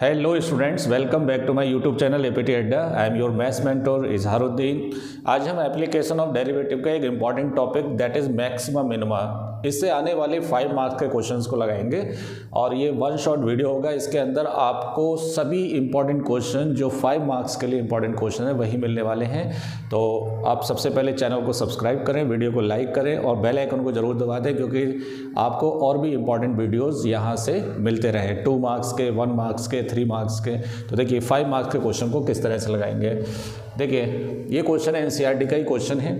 Hello students, welcome back to my YouTube channel APT Adda. I am your maths mentor Izharuddin. आज हम application of derivative का एक important topic that is maxima minima, इससे आने वाले 5 marks के क्वेश्चंस को लगाएंगे और ये वन शॉट वीडियो होगा। इसके अंदर आपको सभी इंपॉर्टेंट क्वेश्चन जो 5 मार्क्स के लिए इंपॉर्टेंट क्वेश्चन है वही मिलने वाले हैं। तो आप सबसे पहले चैनल को सब्सक्राइब करें, वीडियो को लाइक करें और बेल आइकन को जरूर दबा दें, क्योंकि आपको और भी इंपॉर्टेंट वीडियोज़ यहाँ से मिलते रहें, 2 मार्क्स के, 1 मार्क्स के, 3 मार्क्स के। तो देखिए 5 मार्क्स के क्वेश्चन को किस तरह से लगाएंगे। देखिए ये क्वेश्चन एनसीईआरटी का ही क्वेश्चन है।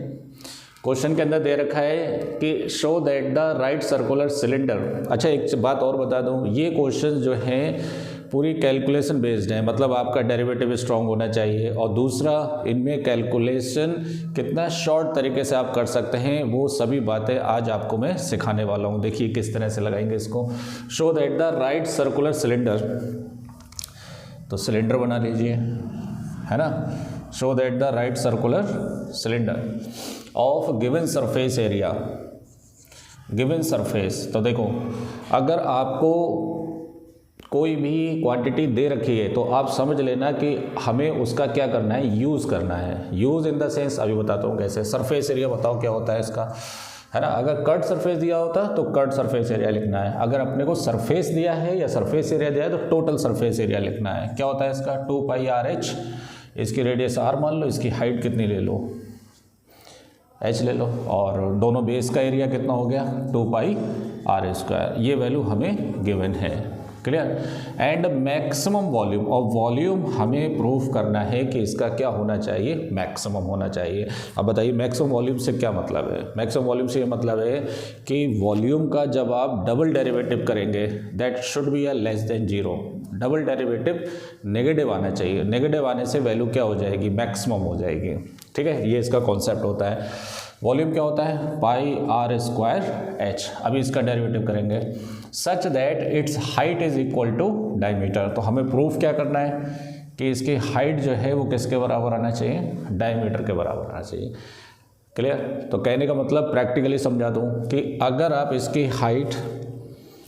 क्वेश्चन के अंदर दे रखा है कि show that the right circular cylinder. अच्छा, एक बात और बता दूं, ये क्वेश्चन जो हैं पूरी कैलकुलेशन बेस्ड है, मतलब आपका डेरिवेटिव स्ट्रांग होना चाहिए और दूसरा इनमें कैलकुलेशन कितना शॉर्ट तरीके से आप कर सकते हैं वो सभी बातें आज आपको मैं सिखाने वाला हूँ। देखिए किस तरह से लगाएंगे इसको। Show that the right circular cylinder, तो सिलेंडर बना लीजिए, है ना। Show that the right circular cylinder of given surface area, given surface. तो देखो अगर आपको कोई भी क्वांटिटी दे रखी है तो आप समझ लेना कि हमें उसका क्या करना है, यूज़ करना है। यूज़ इन द सेंस अभी बताता हूँ कैसे। सरफेस एरिया बताओ क्या होता है इसका, है ना। अगर कट सरफेस दिया होता तो कट सरफेस एरिया लिखना है। अगर अपने को सरफेस दिया है या सरफेस एरिया दिया है तो टोटल सरफेस एरिया लिखना है। क्या होता है इसका, 2 पाई आर एच। इसकी रेडियस आर मान लो, इसकी हाइट कितनी ले लो, एच ले लो, और दोनों बेस का एरिया कितना हो गया, 2 पाई आर स्क्वायर। ये वैल्यू हमें गिवन है, क्लियर। एंड मैक्सिमम वॉल्यूम, और वॉल्यूम हमें प्रूफ करना है कि इसका क्या होना चाहिए, मैक्सिमम होना चाहिए। अब बताइए मैक्सिमम वॉल्यूम से क्या मतलब है। मैक्सिमम वॉल्यूम से ये मतलब है कि वॉल्यूम का जब आप डबल डेरिवेटिव करेंगे that should be less than 0। Double derivative negative आना चाहिए, नेगेटिव आने से वैल्यू क्या हो जाएगी, मैक्सिमम हो जाएगी। ठीक है, ये इसका कॉन्सेप्ट होता है। वॉल्यूम क्या होता है, पाई आर स्क्वायर एच। अभी इसका डेरिवेटिव करेंगे such that its height is equal to diameter. तो हमें प्रूफ क्या करना है कि इसकी हाइट जो है वो किसके बराबर आना चाहिए, डायमीटर के बराबर आना चाहिए। क्लियर। तो कहने का मतलब प्रैक्टिकली समझा दूँ कि अगर आप इसकी हाइट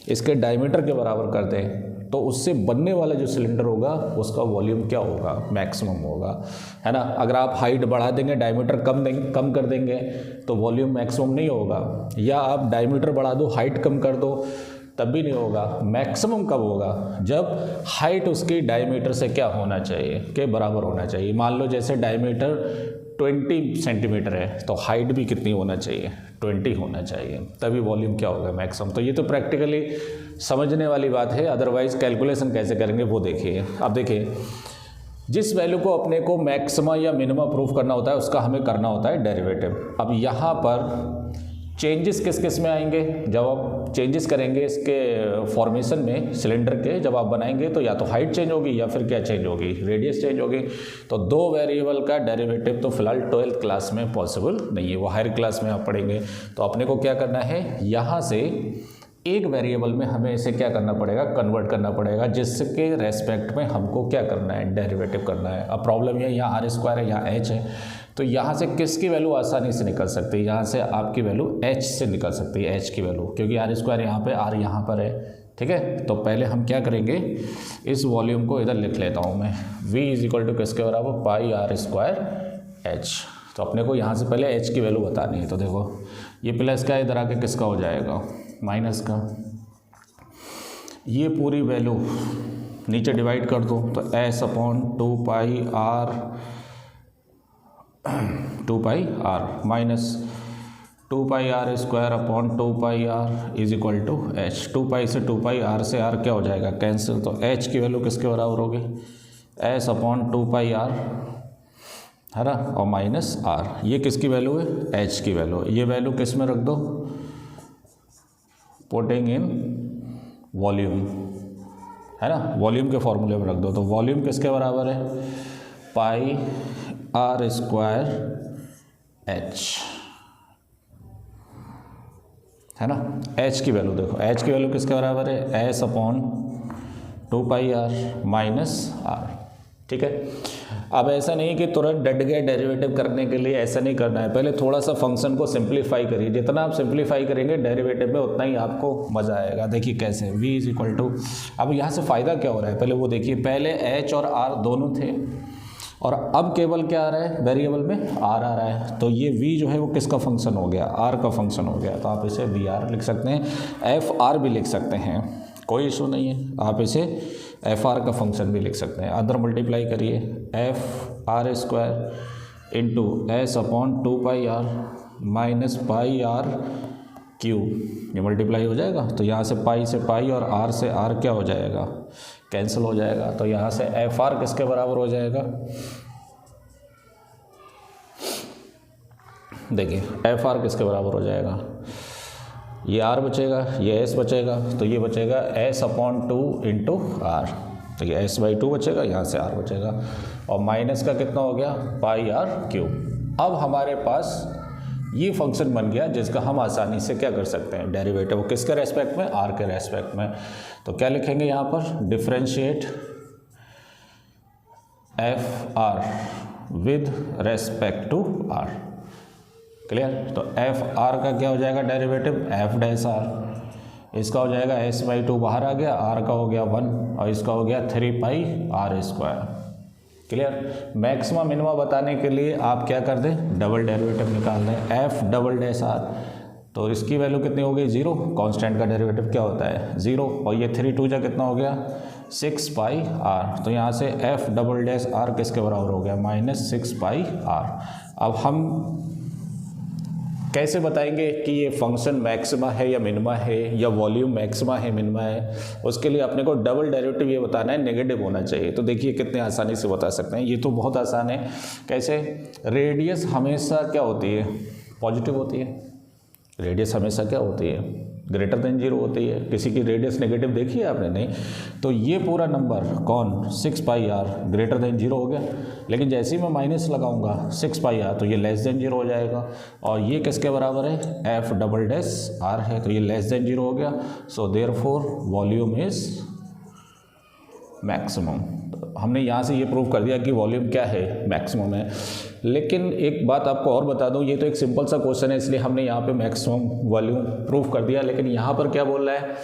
इसके डायमीटर के बराबर कर दें तो उससे बनने वाला जो सिलेंडर होगा उसका वॉल्यूम क्या होगा, मैक्सिमम होगा, है ना। अगर आप हाइट बढ़ा देंगे, डायमीटर कम कर देंगे तो वॉल्यूम मैक्सिमम नहीं होगा, या आप डायमीटर बढ़ा दो हाइट कम कर दो तब भी नहीं होगा। मैक्सिमम कब होगा, जब हाइट उसकी डायमीटर से क्या होना चाहिए, के बराबर होना चाहिए। मान लो जैसे डायमीटर 20 सेंटीमीटर है तो हाइट भी कितनी होना चाहिए, 20 होना चाहिए, तभी वॉल्यूम क्या होगा, मैक्सिमम। तो ये तो प्रैक्टिकली समझने वाली बात है, अदरवाइज कैलकुलेशन कैसे करेंगे वो देखिए। अब देखिए जिस वैल्यू को अपने को मैक्सिमा या मिनिमा प्रूफ करना होता है उसका हमें करना होता है डेरिवेटिव। अब यहाँ पर चेंजेस किस किस में आएंगे, जब आप चेंजेस करेंगे इसके फॉर्मेशन में सिलेंडर के, जब आप बनाएंगे तो या तो हाइट चेंज होगी या फिर क्या चेंज होगी, रेडियस चेंज होगी। तो 2 वेरिएबल का डेरिवेटिव तो फिलहाल 12th क्लास में पॉसिबल नहीं है, वो हायर क्लास में आप पढ़ेंगे। तो अपने को क्या करना है, यहाँ से एक वेरिएबल में हमें इसे क्या करना पड़ेगा, कन्वर्ट करना पड़ेगा, जिसके रेस्पेक्ट में हमको क्या करना है, डेरिवेटिव करना है। अब प्रॉब्लम ये, यहाँ आर स्क्वायर है, यहाँ एच है, तो यहाँ से किसकी वैल्यू आसानी से निकल सकती है, यहाँ से आपकी वैल्यू एच से निकल सकती है, एच की वैल्यू, क्योंकि आर स्क्वायर यहाँ पे, आर यहाँ पर है। ठीक है, तो पहले हम क्या करेंगे, इस वॉल्यूम को इधर लिख लेता हूँ मैं, v इज इक्वल टू किसके बराबर, पाई आर स्क्वायर एच। तो अपने को यहाँ से पहले एच की वैल्यू बतानी है। तो देखो ये प्लस का इधर आके किसका हो जाएगा, माइनस का। ये पूरी वैल्यू नीचे डिवाइड कर दो तो S upon 2 pi are minus 2 pi are square upon 2 pi r is equal to h. 2 pi से 2 पाई, आर से आर क्या हो जाएगा, कैंसिल। तो एच की वैल्यू किसके बराबर होगी, एस अपॉन 2 पाई आर, है ना, और माइनस आर। ये किसकी वैल्यू है, एच की वैल्यू है। ये वैल्यू किस में रख दो, पुटिंग इन वॉल्यूम, है ना, वॉल्यूम के फॉर्मूले में रख दो। तो वॉल्यूम किसके बराबर है, पाई आर स्क्वायर एच, है ना। एच की वैल्यू देखो, एच की वैल्यू किसके बराबर है, s upon 2 pi are minus r. ठीक है। अब ऐसा नहीं कि तुरंत डट गए डेरिवेटिव करने के लिए, ऐसा नहीं करना है। पहले थोड़ा सा फंक्शन को सिंप्लीफाई करिए, जितना आप सिंप्लीफाई करेंगे डेरिवेटिव में उतना ही आपको मज़ा आएगा। देखिए कैसे, v इज इक्वल टू, अब यहाँ से फ़ायदा क्या हो रहा है पहले वो देखिए। पहले h और r दोनों थे और अब केवल क्या आ रहा है, वेरिएबल में r आ रहा है, तो ये v जो है वो किसका फंक्शन हो गया, r का फंक्शन हो गया। तो आप इसे vr लिख सकते हैं, fr भी लिख सकते हैं, कोई इशू नहीं है। आप इसे fr का फंक्शन भी लिख सकते हैं। अदर मल्टीप्लाई करिए, fr square into s upon 2πr minus pi r cube, ये मल्टीप्लाई हो जाएगा। तो यहाँ से पाई से पाई और r से r क्या हो जाएगा, कैंसिल हो जाएगा। तो यहाँ से fr किसके बराबर हो जाएगा, देखिए fr किसके बराबर हो जाएगा, ये r बचेगा, ये s बचेगा, तो ये बचेगा s अपॉन 2 इंटू आर, तो ये s/2 बचेगा, यहाँ से r बचेगा, और माइनस का कितना हो गया, पाई आर क्यूब। अब हमारे पास ये फंक्शन बन गया जिसका हम आसानी से क्या कर सकते हैं, डेरिवेटिव किसके रेस्पेक्ट में, r के रेस्पेक्ट में। तो क्या लिखेंगे यहाँ पर, differentiate fr with respect to r, clear. तो fr का क्या हो जाएगा डेरिवेटिव, f डैश r, इसका हो जाएगा s/2 बाहर आ गया, r का हो गया 1 और इसका हो गया 3πr², क्लियर। मैक्सिमम मिनिमम बताने के लिए आप क्या कर दें, डबल डेरिवेटिव निकाल दें, f डबल डैश r, तो इसकी वैल्यू कितनी हो गई, 0, कांस्टेंट का डेरिवेटिव क्या होता है 0, और ये 3 2 जा कितना हो गया 6πr, तो यहाँ से f डबल डैश r किसके बराबर हो गया, -6πr। अब हम कैसे बताएंगे कि ये फंक्शन मैक्सिमा है या मिनिमा है, या वॉल्यूम मैक्सिमा है मिनिमा है, उसके लिए अपने को डबल डेरिवेटिव ये बताना है, नेगेटिव होना चाहिए। तो देखिए कितने आसानी से बता सकते हैं, ये तो बहुत आसान है। कैसे, रेडियस हमेशा क्या होती है, पॉजिटिव होती है, रेडियस हमेशा क्या होती है, ग्रेटर देन 0 होती है। किसी की रेडियस नेगेटिव देखी है आपने, नहीं। तो ये पूरा नंबर कौन, 6πr ग्रेटर देन 0 हो गया, लेकिन जैसे ही मैं माइनस लगाऊंगा 6πr तो ये लेस देन 0 हो जाएगा, और ये किसके बराबर है, f डबल डैश r है, तो ये लेस देन 0 हो गया। सो देयरफॉर वॉल्यूम इज मैक्सिमम। हमने यहाँ से ये प्रूव कर दिया कि वॉल्यूम क्या है, मैक्सिमम है। लेकिन एक बात आपको और बता दूँ, ये तो एक सिंपल सा क्वेश्चन है, इसलिए हमने यहाँ पे मैक्सिमम वॉल्यूम प्रूव कर दिया, लेकिन यहाँ पर क्या बोल रहा है,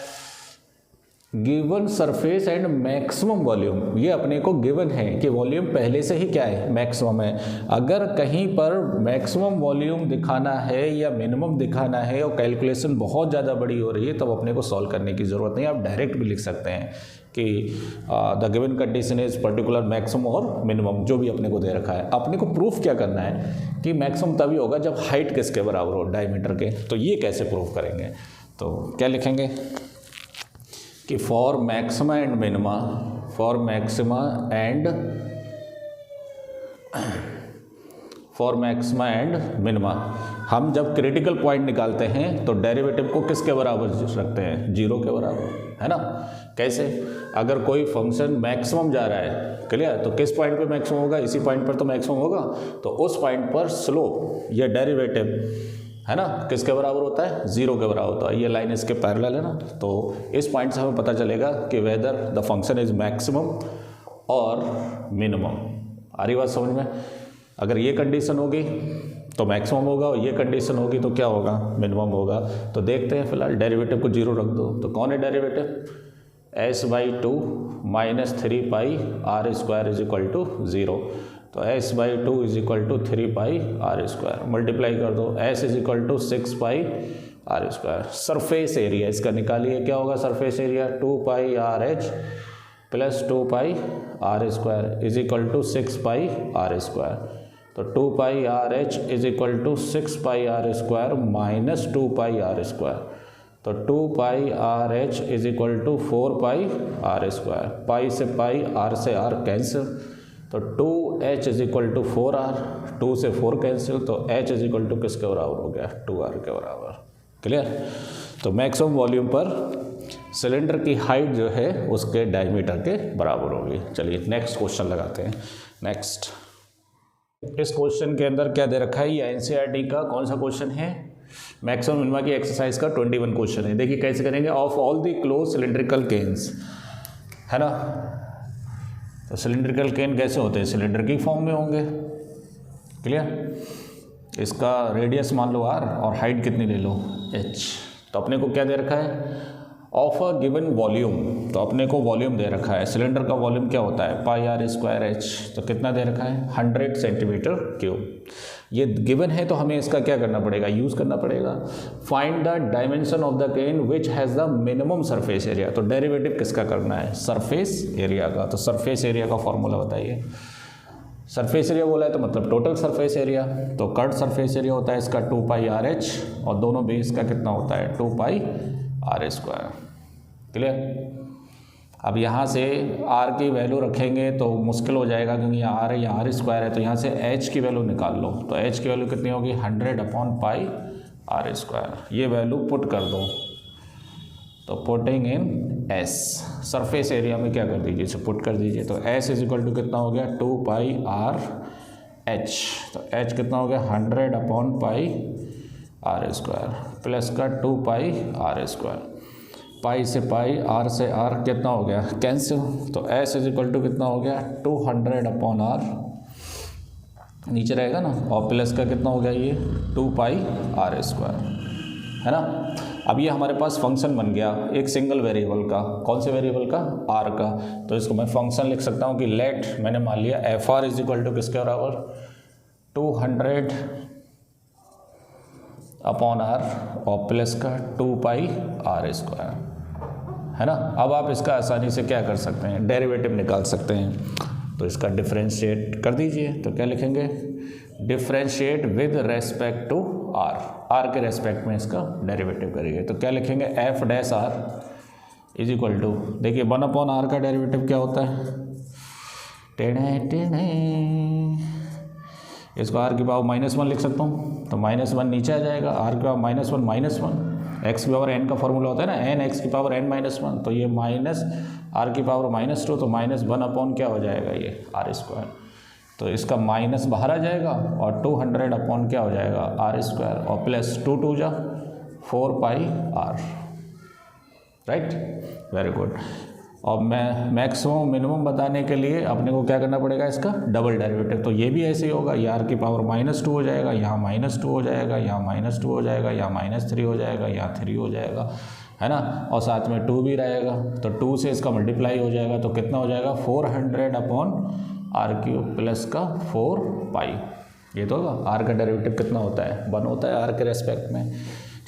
given surface and maximum volume. ये अपने को गिवन है कि वॉल्यूम पहले से ही क्या है, मैक्सिमम है। अगर कहीं पर मैक्सिमम वॉल्यूम दिखाना है या मिनिमम दिखाना है और कैलकुलेशन बहुत ज़्यादा बड़ी हो रही है, तब अपने को सॉल्व करने की ज़रूरत नहीं, आप डायरेक्ट भी लिख सकते हैं कि the given condition is particular maximum और मिनिमम, जो भी अपने को दे रखा है। अपने को प्रूफ क्या करना है कि मैक्सिमम तभी होगा जब हाइट किसके बराबर हो, डायमीटर के। तो ये कैसे प्रूफ करेंगे, तो क्या लिखेंगे कि for maxima and minima, for maxima and minima, हम जब क्रिटिकल पॉइंट निकालते हैं तो डेरिवेटिव को किसके बराबर रखते हैं, 0 के बराबर, है ना। कैसे, अगर कोई फंक्शन मैक्सिमम जा रहा है, क्लियर, तो किस पॉइंट पे मैक्सिमम होगा, इसी पॉइंट पर तो मैक्सिमम होगा, तो उस पॉइंट पर स्लोप या डेरिवेटिव है ना किसके बराबर होता है, 0 के बराबर होता है। ये लाइन इसके पैरेलल है ना, तो इस पॉइंट से हमें पता चलेगा कि whether the function is maximum और मिनिमम। आ रही बात समझ में। अगर ये कंडीशन होगी तो मैक्सिमम होगा, और ये कंडीशन होगी तो क्या होगा, मिनिमम होगा। तो देखते हैं, फिलहाल डेरिवेटिव को 0 रख दो। तो कौन है derivative, s/2 minus 3πr² is equal to 0, तो s/2 is equal to 3πr², multiply कर दो, s is equal to 6πr²। Surface area इसका निकालिए, क्या होगा surface area, 2πrh plus 2πr² is equal to 6πr²। तो 2πrh is equal to 6πr² minus 2πr², तो 2πrh is equal to 4πr², पाई से पाई, r से r कैंसिल, तो 2h is equal to 4r, 2 से 4 कैंसिल, तो h इज इक्वल टू किसके बराबर हो गया, 2r के बराबर, क्लियर। तो मैक्सिमम वॉल्यूम पर सिलेंडर की हाइट जो है उसके डायमीटर के बराबर होगी। चलिए नेक्स्ट क्वेश्चन लगाते हैं। नेक्स्ट, इस क्वेश्चन के अंदर क्या दे रखा है, ये एनसीईआरटी का कौन सा क्वेश्चन है, मैक्सिमम मिनिमा की एक्सरसाइज का 21 क्वेश्चन है। देखिए कैसे करेंगे, of all the close cylindrical cans, है ना, तो सिलिंड्रिकल केन कैसे होते हैं, सिलेंडर की फॉर्म में होंगे। क्लियर। इसका रेडियस मान लो r और हाइट कितनी ले लो h। तो अपने को क्या दे रखा है, ऑफ अ गिवन वॉल्यूम, तो अपने को वॉल्यूम दे रखा है। सिलेंडर का वॉल्यूम क्या होता है, पाई आर स्क्वायर एच। तो कितना दे रखा है, 100 सेंटीमीटर क्यूब। ये गिवन है तो हमें इसका क्या करना पड़ेगा, यूज़ करना पड़ेगा। Find the dimension of the can which has the minimum surface area. तो डेरिवेटिव किसका करना है, सरफेस एरिया का। तो सरफेस एरिया का फॉर्मूला बताइए। सरफेस एरिया बोला है तो मतलब टोटल सरफेस एरिया। तो कर्ड सरफेस एरिया होता है इसका 2 पाई आर एच, और दोनों बेस का कितना होता है 2 पाई आर स्क्वायर। क्लियर। अब यहाँ से r की वैल्यू रखेंगे तो मुश्किल हो जाएगा, क्योंकि यहाँ r है, यहाँ r स्क्वायर है। तो यहाँ से h की वैल्यू निकाल लो। तो h की वैल्यू कितनी होगी, 100 अपॉन पाई आर स्क्वायर। ये वैल्यू पुट कर दो। तो putting in s, surface area में क्या कर दीजिए, इसे पुट कर दीजिए। तो s इज इक्वल टू कितना हो गया 2 पाई आर एच। तो h कितना हो गया 100 upon pi are square plus का 2 पाई आर स्क्वायर। पाई से पाई, आर से आर कितना हो गया कैंसिल। तो s इज इक्वल टू कितना हो गया 200 अपॉन आर, नीचे रहेगा ना, और प्लस का कितना हो गया ये 2 पाई आर स्क्वायर, है ना। अब ये हमारे पास फंक्शन बन गया एक सिंगल वेरिएबल का। कौन से वेरिएबल का, r का। तो इसको मैं फंक्शन लिख सकता हूँ कि लेट, मैंने मान लिया f r is equal to किसके बराबर 200 अपॉन आर और प्लस का 2 पाई आर स्क्वायर, है ना। अब आप इसका आसानी से क्या कर सकते हैं, डेरिवेटिव निकाल सकते हैं। तो इसका डिफरेंशिएट कर दीजिए। तो क्या लिखेंगे, differentiate with respect to r, r के रेस्पेक्ट में इसका डेरिवेटिव करेंगे। तो क्या लिखेंगे, f dash r is equal to, देखिए 1 अपॉन आर का डेरिवेटिव क्या होता है, टेढ़े टेढ़े, इसको आर की पावर -1 लिख सकता हूँ। तो -1 नीचे आ जाएगा, आर की पावर -1, एक्स की पावर n का फॉर्मूला होता है ना, n एक्स की पावर n-1। तो ये माइनस आर की पावर -2, तो -1 अपॉन क्या हो जाएगा ये आर स्क्वायर। तो इसका माइनस बाहर आ जाएगा और 200 अपॉन क्या हो जाएगा आर स्क्वायर, और प्लस 2 2 जा 4 pi are, right, very good. और मैं मैक्सिमम मिनिमम बताने के लिए अपने को क्या करना पड़ेगा, इसका डबल डेरिवेटिव। तो ये भी ऐसे ही होगा, ये आर की पावर -2 हो जाएगा, यहाँ -2 हो जाएगा, यहाँ -2 हो जाएगा, यहाँ -3 हो जाएगा, यहाँ 3 हो जाएगा, है ना। और साथ में 2 भी रहेगा, तो 2 से इसका मल्टीप्लाई हो जाएगा। तो कितना हो जाएगा 400 अपॉन आर क्यूब प्लस का 4 पाई। ये तो होगा, आर का डेरिवेटिव कितना होता है 1 होता है आर के रेस्पेक्ट में।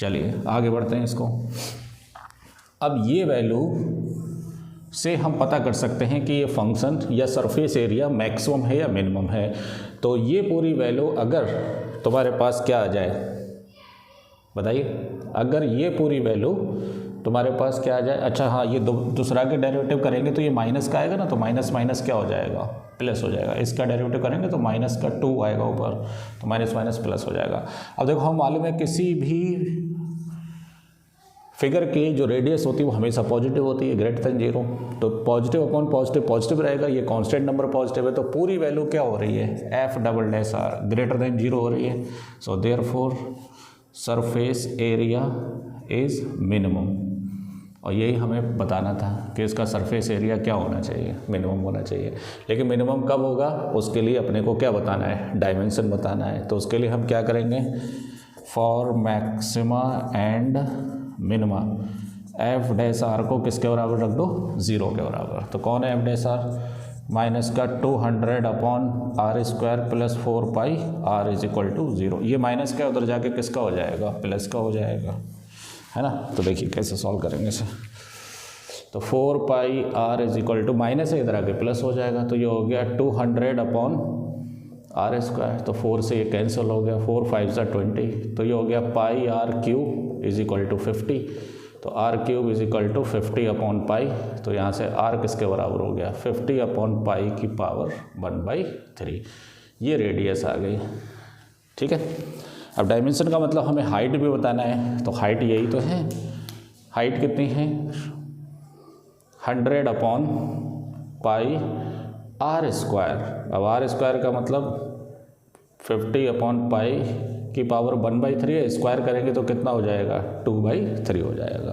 चलिए आगे बढ़ते हैं इसको। अब ये वैल्यू से हम पता कर सकते हैं कि ये फंक्शन या सरफेस एरिया मैक्सिमम है या मिनिमम है। तो ये पूरी वैल्यू अगर तुम्हारे पास क्या आ जाए, बताइए, अगर ये पूरी वैल्यू तुम्हारे पास क्या आ जाए, अच्छा हाँ, ये दूसरा के डेरिवेटिव करेंगे तो ये माइनस का आएगा ना, तो माइनस माइनस क्या हो जाएगा, प्लस हो जाएगा। इसका डेरिवेटिव करेंगे तो माइनस का 2 आएगा ऊपर, तो माइनस माइनस प्लस हो जाएगा। अब देखो, हम मालूम है किसी भी फिगर की जो रेडियस होती है वो हमेशा पॉजिटिव होती है, ग्रेटर देन 0। तो पॉजिटिव अपॉन पॉजिटिव पॉजिटिव रहेगा, ये कांस्टेंट नंबर पॉजिटिव है, तो पूरी वैल्यू क्या हो रही है, f double dash r greater than 0 हो रही है। So therefore surface area is minimum, और यही हमें बताना था कि इसका सरफेस एरिया क्या होना चाहिए, मिनिमम होना चाहिए। लेकिन मिनिमम कब होगा, उसके लिए अपने को क्या बताना है, डायमेंशन बताना है। तो उसके लिए हम क्या करेंगे, for maxima and minima f dash r को किसके बराबर रख दो, 0 के बराबर। तो कौन है एफ डैश आर, माइनस का 200 upon r square plus 4 pi r is equal to 0। ये माइनस का उधर जाके किसका हो जाएगा, प्लस का हो जाएगा, है ना। तो देखिए कैसे सॉल्व करेंगे इसे। तो 4 pi r is equal to, minus है इधर आके प्लस हो जाएगा, तो ये हो गया 200 अपॉन आर स्क्वायर। तो 4 से ये कैंसिल हो गया, 4 5 सा 20, तो ये हो गया pi r cube is equal to 50। तो r cube is equal to 50 upon pi, तो यहाँ से आर किसके बराबर हो गया, 50 अपॉन पाई की पावर 1/3। ये रेडियस आ गई, ठीक है। अब डायमेंशन का मतलब हमें हाइट भी बताना है, तो हाइट यही तो है, हाइट कितनी है 100 अपॉन पाई आर स्क्वायर। अब आर स्क्वायर का मतलब 50 अपॉन पाई की पावर 1/3 है, स्क्वायर करेंगे तो कितना हो जाएगा 2/3 हो जाएगा,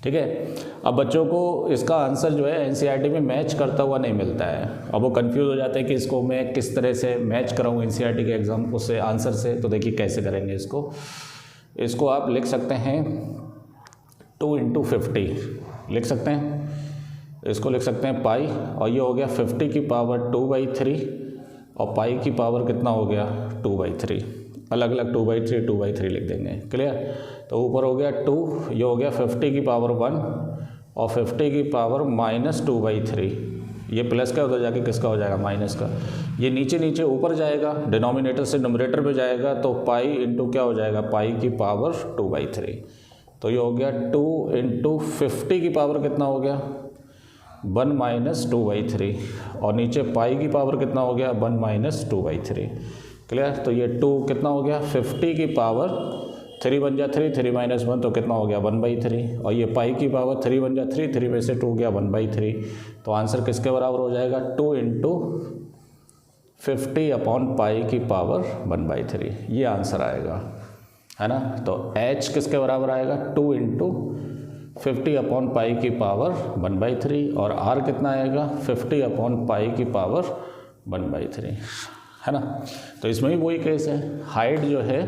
ठीक है। अब बच्चों को इसका आंसर जो है एनसीईआरटी में मैच करता हुआ नहीं मिलता है। अब वो कंफ्यूज हो जाते हैं कि इसको मैं किस तरह से मैच कराऊँ एनसीईआरटी के एग्जाम उससे आंसर से। तो देखिए कैसे करेंगे इसको आप लिख सकते हैं 2 × 50 लिख सकते हैं, इसको लिख सकते हैं पाई, और ये हो गया 50 की पावर 2/3 और पाई की पावर कितना हो गया 2/3। अलग अलग 2/3 2/3 लिख देंगे, क्लियर। तो ऊपर हो गया 2, ये हो गया 50 की पावर 1 और 50 की पावर -2/3। ये प्लस का उधर जाके किसका हो जाएगा माइनस का। ये नीचे नीचे ऊपर जाएगा, डिनोमिनेटर से नुमरेटर में जाएगा, तो पाई इंटू क्या हो जाएगा पाई की पावर 2/3। तो ये हो गया 2 × 50 की पावर कितना हो गया 1 - 2/3 और नीचे पाई की पावर कितना हो गया 1 - 2/3, क्लियर। तो ये 2 कितना हो गया 50 की पावर 3 बन जा 3, 3 - 1 तो कितना हो गया 1/3 और ये पाई की पावर 3 बन जा 3, 3 में से 2 गया 1/3। तो आंसर किसके बराबर हो जाएगा 2 × 50 अपॉन पाई की पावर 1/3, ये आंसर आएगा, है ना। तो h किसके बराबर आएगा 2 × 50 अपॉन पाई की पावर 1/3 और r कितना आएगा 50 अपॉन पाई की पावर 1/3, है ना। तो इसमें भी वही केस है, हाइट जो है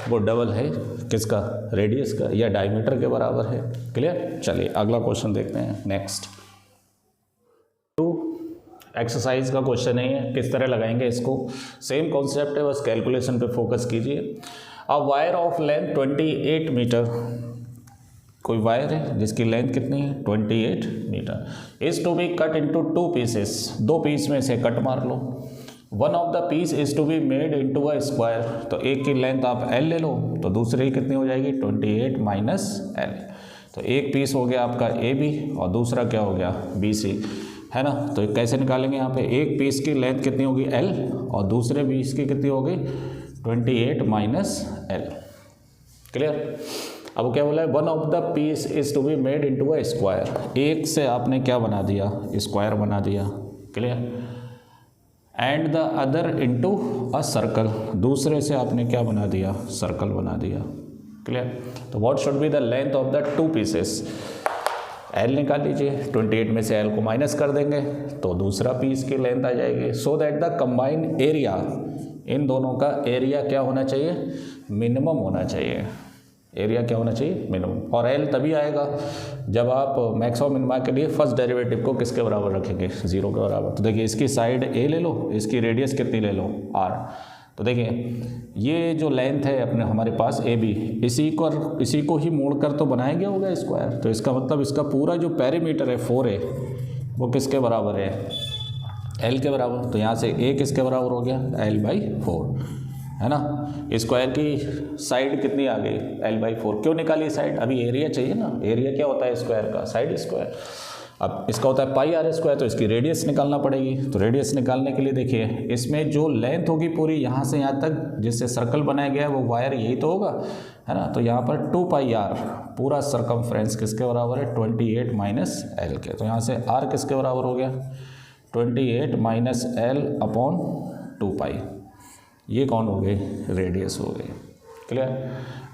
वो डबल है किसका रेडियस का या डायमीटर के बराबर है, क्लियर। चलिए अगला क्वेश्चन देखते हैं नेक्स्ट। एक्सरसाइज का क्वेश्चन है, किस तरह लगाएंगे इसको, सेम कॉन्सेप्ट है, बस कैलकुलेशन पे फोकस कीजिए। A wire of length 28 metre, कोई वायर है जिसकी लेंथ कितनी है 28 metre, is to be cut into 2 pieces, 2 piece में से कट मार लो। One of the piece is to be made into a square, तो एक की लेंथ आप L ले लो तो दूसरे की कितनी हो जाएगी 28 - L। तो एक पीस हो गया आपका AB और दूसरा क्या हो गया BC, है ना। तो कैसे निकालेंगे यहाँ पे, एक पीस की लेंथ कितनी होगी L और दूसरे पीस की कितनी होगी 28 - L, क्लियर। अब क्या बोला है one of the piece is to be made into a square, एक से आपने क्या बना दिया स्क्वायर बना दिया, clear. And the other into a circle, दूसरे से आपने क्या बना दिया सर्कल बना दिया, क्लियर। तो what should be the length of the 2 pieces, L निकाल लीजिए, 28 में से L को माइनस कर देंगे तो दूसरा पीस की लेंथ आ जाएगी। So that the combined area, इन दोनों का एरिया क्या होना चाहिए मिनिमम होना चाहिए, एरिया क्या होना चाहिए मिनिमम। और L तभी आएगा जब आप मैक्स और मिनिमा के लिए फर्स्ट डेरिवेटिव को किसके बराबर रखेंगे 0 के बराबर। तो देखिए इसकी साइड A ले लो, इसकी रेडियस कितनी ले लो R। तो देखिए ये जो लेंथ है अपने हमारे पास AB, इसी को ही मोड़कर तो बनाया गया होगा स्क्वायर। तो इसका मतलब इसका पूरा जो पेरीमीटर है 4A वो किसके बराबर है L के बराबर। तो यहाँ से A किसके बराबर हो गया L/4, है ना। स्क्वायर की साइड कितनी आ गई L/4, क्यों निकाली साइड, अभी एरिया चाहिए ना। एरिया क्या होता है स्क्वायर का साइड स्क्वायर। अब इसका होता है πr², तो इसकी रेडियस निकालना पड़ेगी। तो रेडियस निकालने के लिए देखिए इसमें जो लेंथ होगी पूरी यहाँ से यहाँ तक जिससे सर्कल बनाया गया है वो वायर यही तो होगा, है ना। तो यहाँ पर 2πr पूरा सरकमफ्रेंस किसके बराबर है 28 - L के। तो यहाँ से r किसके बराबर हो गया 28 - L अपॉन 2π, ये कौन हो गए रेडियस हो गए, क्लियर।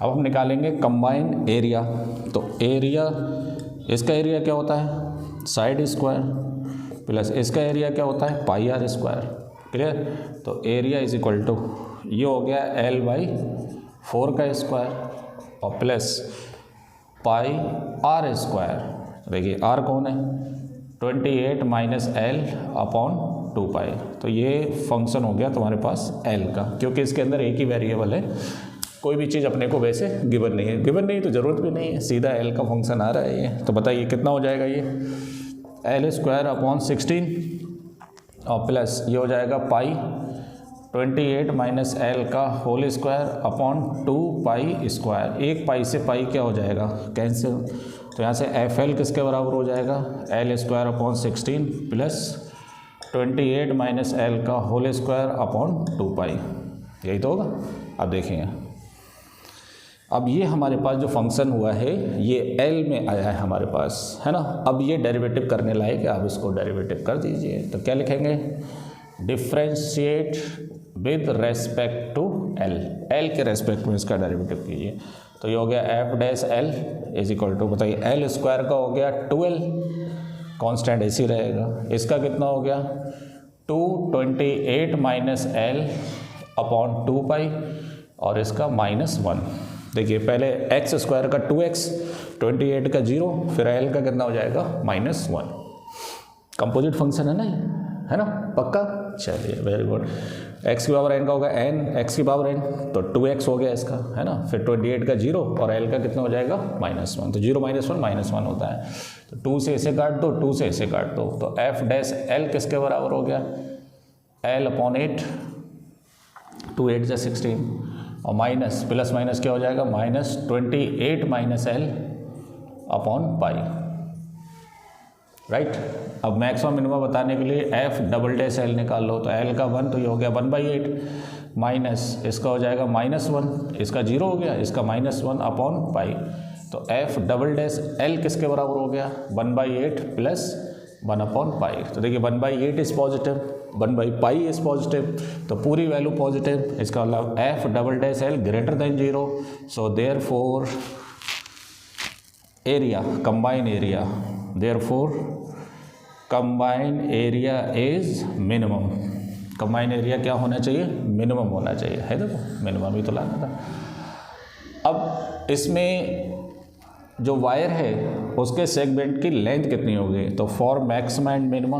अब हम निकालेंगे कंबाइंड एरिया। तो एरिया, इसका एरिया क्या होता है साइड स्क्वायर प्लस इसका एरिया क्या होता है πr², क्लियर। तो एरिया इज इक्वल टू ये हो गया L/4 का स्क्वायर और प्लस πr²। देखिए r कौन है 28 - L अपॉन 2π। तो ये फंक्शन हो गया तुम्हारे पास L का, क्योंकि इसके अंदर एक ही वेरिएबल है, कोई भी चीज़ अपने को वैसे गिवन नहीं है, गिवन नहीं तो ज़रूरत भी नहीं है, सीधा L का फंक्शन आ रहा है ये। तो बताइए कितना हो जाएगा ये L² अपॉन 16 और प्लस ये हो जाएगा पाई 28 - L का होल स्क्वायर अपॉन 2π²। एक पाई से पाई क्या हो जाएगा कैंसिल, तो यहाँ से FL किसके बराबर हो जाएगा L² अपॉन 16 प्लस 28 - L का होल स्क्वायर अपॉन 2π, यही तो होगा। अब देखिए अब ये हमारे पास जो फंक्शन हुआ है ये L में आया है हमारे पास, है ना। अब ये डेरिवेटिव करने लायक है, आप इसको डेरिवेटिव कर दीजिए। तो क्या लिखेंगे differentiate with respect to L, L के रेस्पेक्ट में इसका डेरिवेटिव कीजिए। तो ये हो गया f dash l is equal to, बताइए एल स्क्वायर का हो गया 2l, कांस्टेंट ऐसी रहेगा, इसका कितना हो गया 228 माइनस एल अपॉन 2 पाई और इसका -1। देखिए पहले एक्स स्क्वायर का 2x, 28 का 0, फिर एल का कितना हो जाएगा -1। कंपोजिट फंक्शन है ना, है ना, पक्का। चलिए वेरी गुड। एक्स की पावर n का होगा n, एक्स की पावर n तो 2x हो गया इसका, है ना, फिर 28 का 0 और l का कितना हो जाएगा -1, तो 0 -1 -1 होता है, तो 2 से इसे काट दो, 2 से इसे काट दो, तो एफ डैश एल किसके बराबर हो गया l अपॉन 8, 2 8 जा 16 और माइनस प्लस माइनस क्या हो जाएगा -28 माइनस एल अपॉन पाई, राइट। अब मैक्सिमम मिनिमम बताने के लिए एफ डबल डैश एल निकाल लो, तो एल का 1 तो ये हो गया 1/8 माइनस इसका हो जाएगा -1, इसका 0 हो गया, इसका -1 अपॉन पाई, तो एफ डबल डैश एल किसके बराबर हो गया 1/8 प्लस 1 अपॉन पाई। तो देखिए 1/8 इज पॉजिटिव, 1/पाई इज पॉजिटिव, तो पूरी वैल्यू पॉजिटिव, इसका मतलब f double dash l greater than 0, so therefore area, combine area, therefore combine area is minimum. Combine area क्या होना चाहिए, मिनिमम होना चाहिए, है देखो मिनिमम ही तो लाना था। अब इसमें जो वायर है उसके सेगमेंट की लेंथ कितनी होगी, तो for maxima and minima,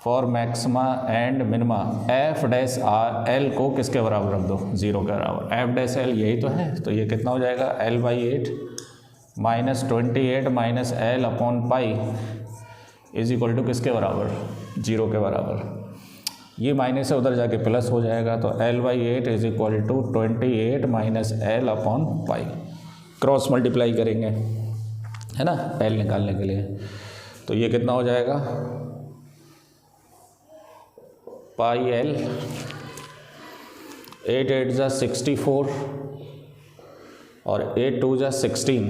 for maxima and minima f dash R L को किसके बराबर रख दो 0 के बराबर, एफ डैश एल यही तो है, तो ये कितना हो जाएगा l/8 -28 minus L upon pi is equal to किसके बराबर 0 के बराबर, ये माइनस से उधर जाके प्लस हो जाएगा, तो l/8 is equal to 28 minus L upon pi, cross multiply करेंगे, है ना, एल निकालने के लिए, तो ये कितना हो जाएगा पाई एल, 8 8 जा 64 और 8 2 जा 16,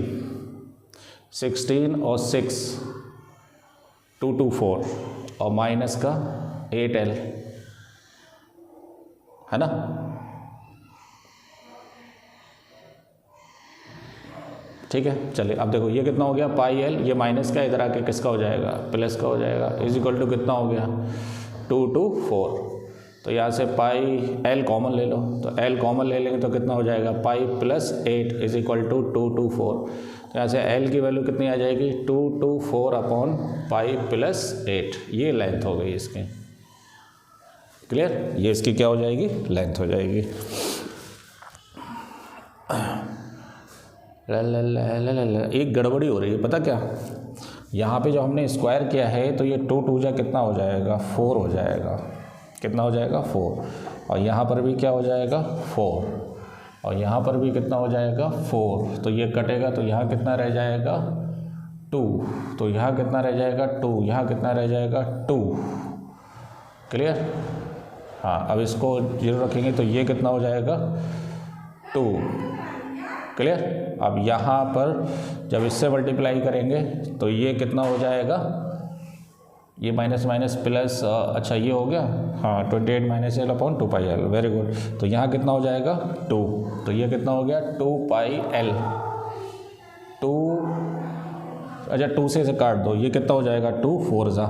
16 और 6 224 और माइनस का 8l, है ना। ठीक है, चलिए अब देखो ये कितना हो गया पाई एल, ये माइनस का इधर आके किसका हो जाएगा प्लस का हो जाएगा, इज इक्वल टू कितना हो गया 2 2 4, तो यहाँ से पाई एल कॉमन ले लो, तो एल कॉमन ले लेंगे तो कितना हो जाएगा pi plus 8 is equal to 2 2 4, तो यहाँ से एल की वैल्यू कितनी आ जाएगी 2 2 4 अपॉन पाई प्लस 8, ये लेंथ हो गई इसकी, क्लियर, ये इसकी क्या हो जाएगी लेंथ हो जाएगी। एक गड़बड़ी हो रही है, पता क्या, यहाँ पे जो हमने स्क्वायर किया है तो ये 2 2 जा कितना हो जाएगा 4 हो जाएगा, कितना हो जाएगा 4, और यहाँ पर भी क्या हो जाएगा 4, और यहाँ पर भी कितना हो जाएगा 4, तो ये कटेगा तो यहाँ कितना रह जाएगा 2, तो यहाँ कितना रह जाएगा 2, यहाँ कितना रह जाएगा 2, क्लियर। हाँ, अब इसको 0 रखेंगे तो ये कितना हो जाएगा 2, क्लियर। अब यहाँ पर जब इससे मल्टीप्लाई करेंगे तो ये कितना हो जाएगा, ये माइनस माइनस प्लस, अच्छा ये हो गया, हाँ 28 minus L upon 2 pi L, very good, तो यहाँ कितना हो जाएगा 2, तो ये कितना हो गया 2 पाई एल, 2, अच्छा 2 से इसे काट दो, ये कितना हो जाएगा 2 4 जा,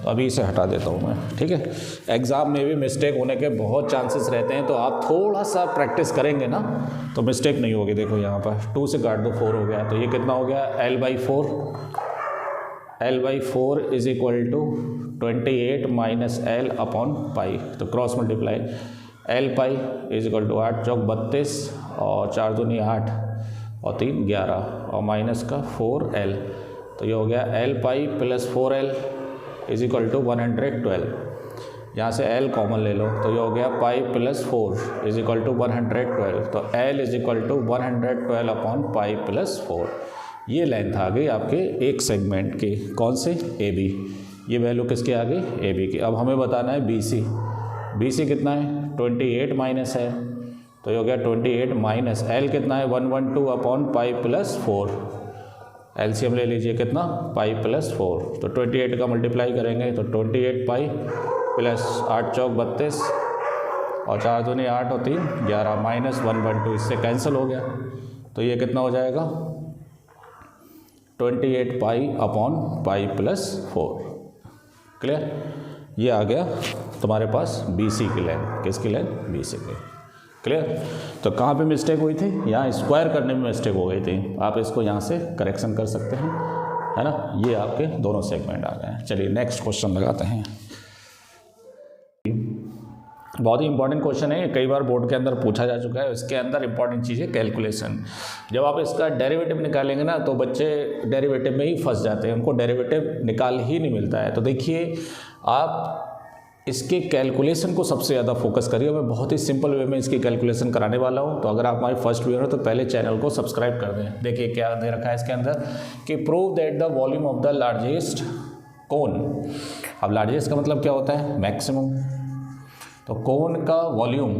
तो अभी इसे हटा देता हूँ मैं, ठीक है। एग्ज़ाम में भी मिस्टेक होने के बहुत चांसेस रहते हैं, तो आप थोड़ा सा प्रैक्टिस करेंगे ना तो मिस्टेक नहीं होगी। देखो यहाँ पर 2 से काट दो 4 हो गया, तो ये कितना हो गया l/4, l/4 is equal to 28 minus L upon pi, तो cross multiply L pi is equal to 8 चौक 32 और 4 दूनी 8 और 3 11 और माइनस का 4l, तो ये हो गया l pi plus 4l is equal to 112, यहाँ से l कॉमन ले लो तो ये हो गया pi plus 4 is equal to 112, तो l is equal to 112 upon pi plus 4, ये लेंथ आ गई आपके एक सेगमेंट की, कौन से ए बी, ये वैल्यू किसकी आ गई ए बी की। अब हमें बताना है बी सी, बी सी कितना है 28 माइनस है, तो ये हो गया 28 माइनस एल कितना है 112 अपॉन पाई प्लस 4, एलसीएम ले लीजिए कितना पाई प्लस 4, तो 28 का मल्टीप्लाई करेंगे तो 28 पाई प्लस 8 चौक 32 और 4 दूनी 8 और 3 11 माइनस 1/2 इससे कैंसिल हो गया। तो ये कितना हो जाएगा 28 pi upon pi plus 4। Clear? ये आ गया तुम्हारे पास BC की लेंथ। किसकी लेंथ? BC की। क्लियर? तो कहाँ पे मिस्टेक हुई थी? यहाँ स्क्वायर करने में मिस्टेक हो गई थी। आप इसको यहाँ से करेक्शन कर सकते हैं, है ना। ये आपके दोनों सेगमेंट आ गए हैं। चलिए नेक्स्ट क्वेश्चन लगाते हैं। बहुत ही इंपॉर्टेंट क्वेश्चन है, कई बार बोर्ड के अंदर पूछा जा चुका है। इसके अंदर इंपॉर्टेंट चीज़ है कैलकुलेशन। जब आप इसका डेरिवेटिव निकालेंगे ना तो बच्चे डेरिवेटिव में ही फंस जाते हैं, उनको डेरिवेटिव निकाल ही नहीं मिलता है। तो देखिए आप इसके कैलकुलेशन को सबसे ज़्यादा फोकस करिए। मैं बहुत ही सिंपल वे में इसकी कैलकुलेशन कराने वाला हूँ। तो अगर आप हमारे फर्स्ट व्यूअर हो तो पहले चैनल को सब्सक्राइब कर दें। देखिए क्या दे रखा है इसके अंदर कि prove that the volume of the largest cone. अब लार्जेस्ट का मतलब क्या होता है? मैक्सिमम। तो कोन का वॉल्यूम,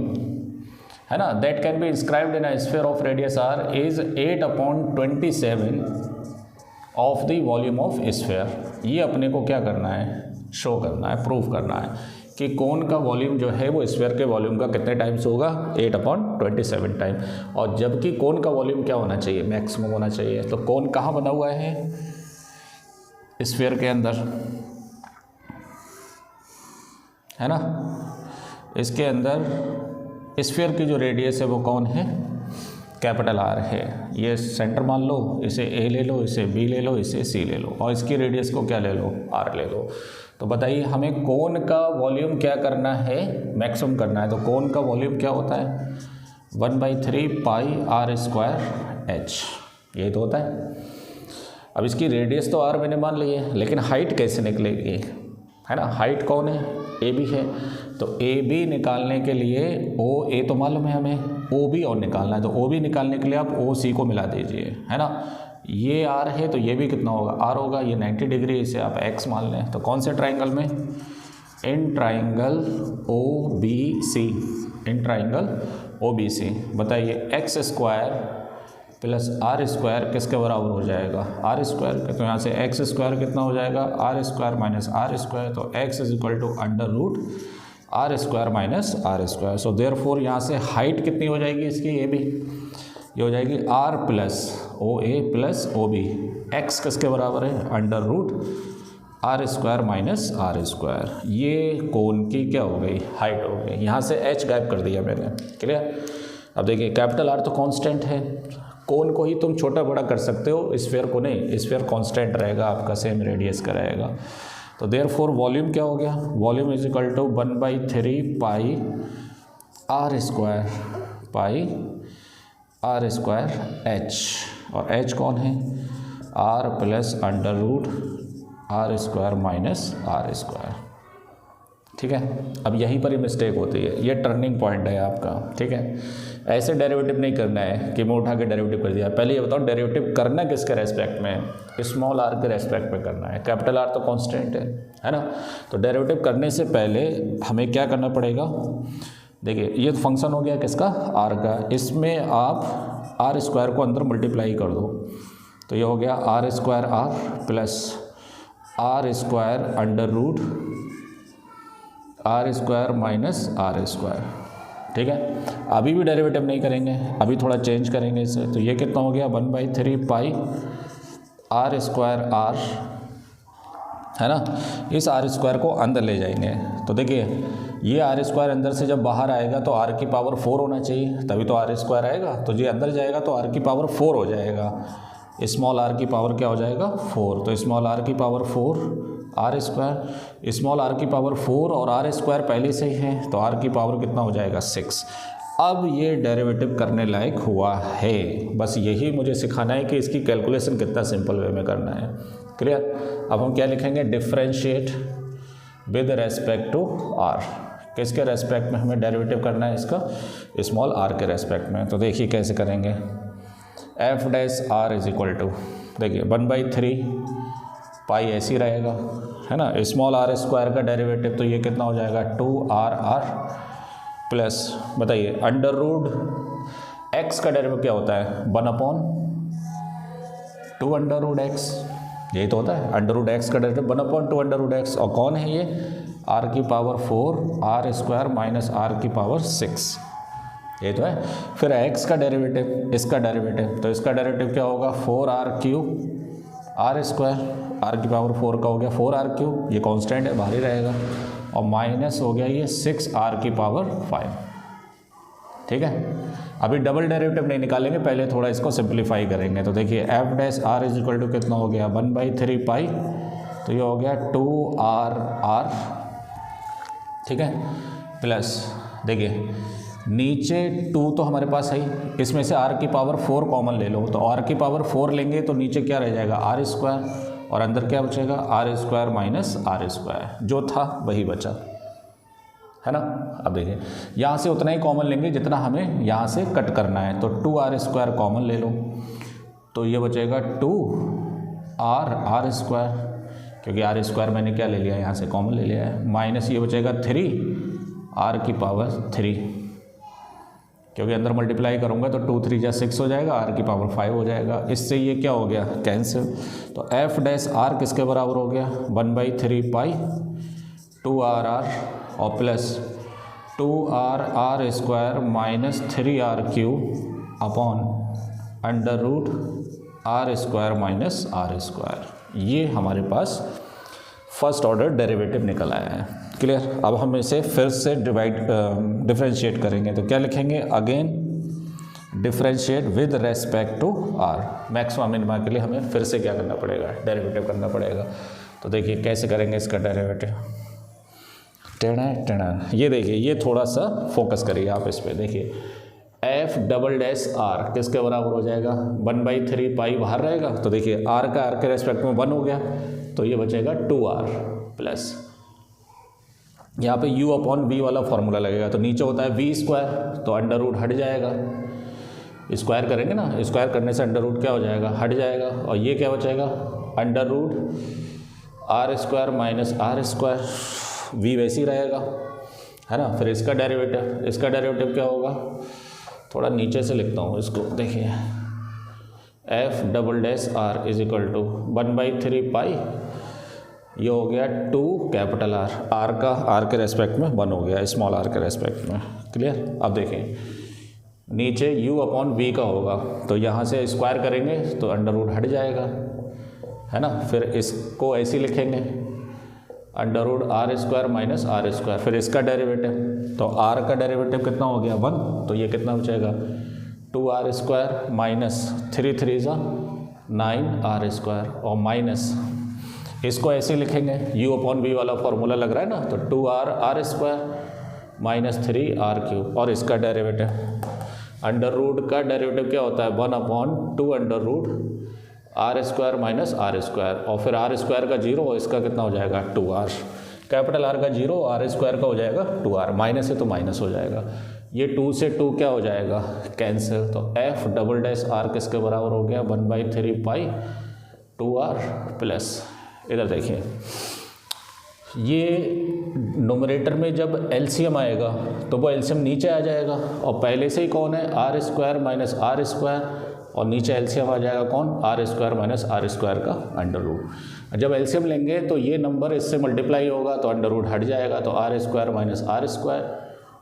है ना, that can be inscribed in a sphere of radius r is 8/27 of the volume of sphere. ये अपने को क्या करना है? शो करना है, प्रूव करना है कि कोन का वॉल्यूम जो है वो स्फीयर के वॉल्यूम का कितने टाइम्स होगा? 8/27 टाइम। और जबकि कोन का वॉल्यूम क्या होना चाहिए? मैक्सिमम होना चाहिए। तो कोन कहाँ बना हुआ है? स्फीयर के अंदर, है ना। इसके अंदर स्फीयर की जो रेडियस है वो कौन है? कैपिटल R है। ये सेंटर मान लो, इसे A ले लो, इसे B ले लो, इसे C ले लो और इसकी रेडियस को क्या ले लो? R ले लो। तो बताइए हमें कोन का वॉल्यूम क्या करना है? मैक्सिमम करना है। तो कोन का वॉल्यूम क्या होता है? 1/3 पाई r² h। यही तो होता है। अब इसकी रेडियस तो R मैंने मान ली है, लेकिन हाइट कैसे निकलेगी, है ना। हाइट कौन है? AB है। तो AB निकालने के लिए OA तो मालूम है हमें, OB और निकालना है। तो OB निकालने के लिए आप OC को मिला दीजिए, है ना। ये R है तो ये भी कितना होगा? R होगा। ये 90 डिग्री, इसे आप X मान लें। तो कौन से ट्राइंगल में? In triangle OBC। In triangle OBC। बताइए x² प्लस r² किसके बराबर हो जाएगा? r²। तो यहाँ से x² कितना हो जाएगा? r² minus r²। तो x is equal to √r² minus r²। So therefore यहाँ से हाइट कितनी हो जाएगी इसकी? AB। ये हो जाएगी R plus OA plus OB। x किसके बराबर है? √r² minus r²। ये कोन की क्या हो गई? हाइट हो गई। यहाँ से h गायब कर दिया मैंने। क्लियर? अब देखिए कैपिटल R तो कांस्टेंट है। कोन को ही तुम छोटा बड़ा कर सकते हो, स्फीयर को नहीं। स्फीयर कांस्टेंट रहेगा आपका, सेम रेडियस का रहेगा। तो देयरफॉर वॉल्यूम क्या हो गया? Volume is equal to 1/3 pi r² h। और h कौन है? r plus √r² minus r²। ठीक है। अब यहीं पर ही मिस्टेक होती है। ये टर्निंग पॉइंट है आपका। ठीक है। ऐसे डेरिवेटिव नहीं करना है कि मैं उठा के डेरिवेटिव कर दिया। पहले ये बताओ डेरिवेटिव करना किसके रेस्पेक्ट में? स्मॉल r के रेस्पेक्ट में करना है। कैपिटल R तो कांस्टेंट है ना। तो डेरिवेटिव करने से पहले हमें क्या करना पड़ेगा? देखिए ये फंक्शन हो गया किसका? R का। इसमें आप r² को अंदर मल्टीप्लाई कर दो। तो ये हो गया r² plus r² minus r²। ठीक है। अभी भी डेरिवेटिव नहीं करेंगे, अभी थोड़ा चेंज करेंगे इसे। तो ये कितना हो गया? 1/3 पाई r², है ना। इस r² को अंदर ले जाएंगे। तो देखिए ये r² अंदर से जब बाहर आएगा तो r की पावर 4 होना चाहिए, तभी तो r² आएगा। तो ये अंदर जाएगा तो r की पावर 4 हो जाएगा। स्मॉल r की पावर क्या हो जाएगा? 4। तो स्मॉल r की पावर 4 r², स्मॉल r की पावर 4 और r² पहले से ही है तो r की पावर कितना हो जाएगा? 6। अब ये डेरिवेटिव करने लायक हुआ है। बस यही मुझे सिखाना है कि इसकी कैलकुलेशन कितना सिंपल वे में करना है। क्लियर? अब हम क्या लिखेंगे? Differentiate with respect to r। किसके रेस्पेक्ट में हमें डेरिवेटिव करना है इसका? स्मॉल r के रेस्पेक्ट में। तो देखिए कैसे करेंगे। f' इज इक्वल टू, देखिए 1/3 पाई ऐसी रहेगा, है ना। स्मॉल r² का डेरिवेटिव तो ये कितना हो जाएगा? 2r प्लस, बताइए √x का डेरिवेटिव क्या होता है? 1/2 √x। यही तो होता है। √x का डेरिवेटिव 1/2 √x। और कौन है ये? आर की power 4 r square minus r की पावर 6, ये तो है। फिर x का डेरिवेटिव, इसका डेरिवेटिव, तो इसका डेरिवेटिव क्या होगा 4r cube r square, are की पावर 4 का हो गया 4r क्यूब, ये कांस्टेंट है बाहर ही रहेगा, और माइनस हो गया ये 6r की पावर 5, ठीक है। अभी डबल डेरिवेटिव नहीं निकालेंगे, पहले थोड़ा इसको सिंप्लीफाई करेंगे। तो देखिए f dash r is equal to कितना हो गया 1/3 पाई, तो ये हो गया 2r, ठीक है, प्लस देखिए नीचे 2 तो हमारे पास है ही, इसमें से r की पावर 4 कॉमन ले लो, तो r की पावर 4 लेंगे तो नीचे क्या रह जाएगा r स्क्वायर, और अंदर क्या बचेगा r square minus r square, जो था वही बचा, है ना। अब देखिए यहाँ से उतना ही कॉमन लेंगे जितना हमें यहाँ से कट करना है, तो 2r स्क्वायर कॉमन ले लो, तो ये बचेगा 2r स्क्वायर, क्योंकि r स्क्वायर मैंने क्या ले लिया यहाँ से कॉमन ले लिया है, माइनस ये बचेगा 3r की पावर 3, क्योंकि अंदर मल्टीप्लाई करूँगा तो 2 3 जा 6 हो जाएगा, r की पावर 5 हो जाएगा, इससे ये क्या हो गया कैंसिल। तो f डैश r किसके बराबर हो गया 1/3 पाई 2r और plus 2r square minus 3r cube upon under root r square minus r square, ये हमारे पास फर्स्ट ऑर्डर डेरिवेटिव निकल आया है। क्लियर। अब हम इसे फिर से डिफरेंशिएट करेंगे, तो क्या लिखेंगे again differentiate with respect to r, maxima minima के लिए हमें फिर से क्या करना पड़ेगा डेरिवेटिव करना पड़ेगा। तो देखिए कैसे करेंगे इसका डेरिवेटिव, टेढ़ा, ये देखिए ये थोड़ा सा फोकस करिए आप इस पर, देखिए एफ डबल डैश आर किसके बराबर हो जाएगा 1/3 पाई बाहर रहेगा, तो देखिए r का r के रेस्पेक्ट में 1 हो गया, तो ये बचेगा 2r प्लस यहाँ पे u अपॉन v वाला फॉर्मूला लगेगा, तो नीचे होता है v स्क्वायर, तो अंडर रूट हट जाएगा, स्क्वायर करेंगे ना, स्क्वायर करने से अंडर रूट क्या हो जाएगा हट जाएगा, और ये क्या बचेगा under root r square minus r square, v वैसे ही रहेगा, है ना। फिर इसका डेरिवेटिव क्या होगा, थोड़ा नीचे से लिखता हूँ इसको, देखिए f double dash r is equal to 1/3 pi, ये हो गया 2 कैपिटल R, R का R के रेस्पेक्ट में 1 हो गया, स्मॉल r के रेस्पेक्ट में। क्लियर। अब देखें नीचे u अपॉन v का होगा, तो यहाँ से स्क्वायर करेंगे तो अंडर रूट हट जाएगा, है ना। फिर इसको ऐसे लिखेंगे under root r square minus r square, फिर इसका डेरिवेटिव, तो r का डेरिवेटिव कितना हो गया 1, तो ये कितना बचेगा 2r स्क्वायर माइनस 3 3 जा 9r स्क्वायर, और माइनस इसको ऐसे लिखेंगे u अपॉन v वाला फॉर्मूला लग रहा है ना, तो 2r square minus 3r cube, और इसका डेरिवेटिव अंडर रूट का डेरिवेटिव क्या होता है 1 upon 2 under root r square minus r square, और फिर r स्क्वायर का 0 और इसका कितना हो जाएगा 2r, कैपिटल R का 0 r स्क्वायर का हो जाएगा 2r, माइनस है तो माइनस हो जाएगा, ये 2 से 2 क्या हो जाएगा कैंसिल, तो f डबल डैश r किसके बराबर हो गया 1/3 पाई 2r प्लस, इधर देखिए ये नोमरेटर में जब एलसीएम आएगा तो वो एलसीएम नीचे आ जाएगा, और पहले से ही कौन है r square minus r square, और नीचे एलसीएम आ जाएगा कौन r square minus r square का अंडर रूट। जब एलसीएम लेंगे तो ये नंबर इससे मल्टीप्लाई होगा तो अंडर रूट हट जाएगा, तो r square minus r square,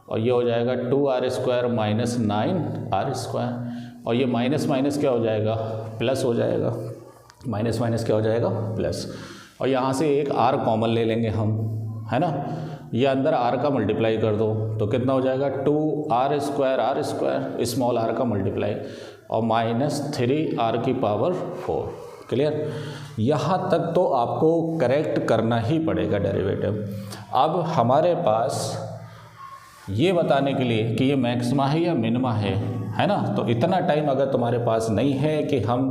और ये हो जाएगा 2r square minus 9r square, और ये माइनस माइनस क्या हो जाएगा प्लस हो जाएगा, माइनस माइनस क्या हो जाएगा प्लस, और यहाँ से एक r कॉमन ले लेंगे हम, है ना। ये अंदर r का मल्टीप्लाई कर दो तो कितना हो जाएगा 2r स्क्वायर स्मॉल r का मल्टीप्लाई, और माइनस 3r की पावर 4। क्लियर। यहाँ तक तो आपको करेक्ट करना ही पड़ेगा डेरिवेटिव। अब हमारे पास ये बताने के लिए कि ये मैक्सिमा है या मिनिमा है ना, तो इतना टाइम अगर तुम्हारे पास नहीं है कि हम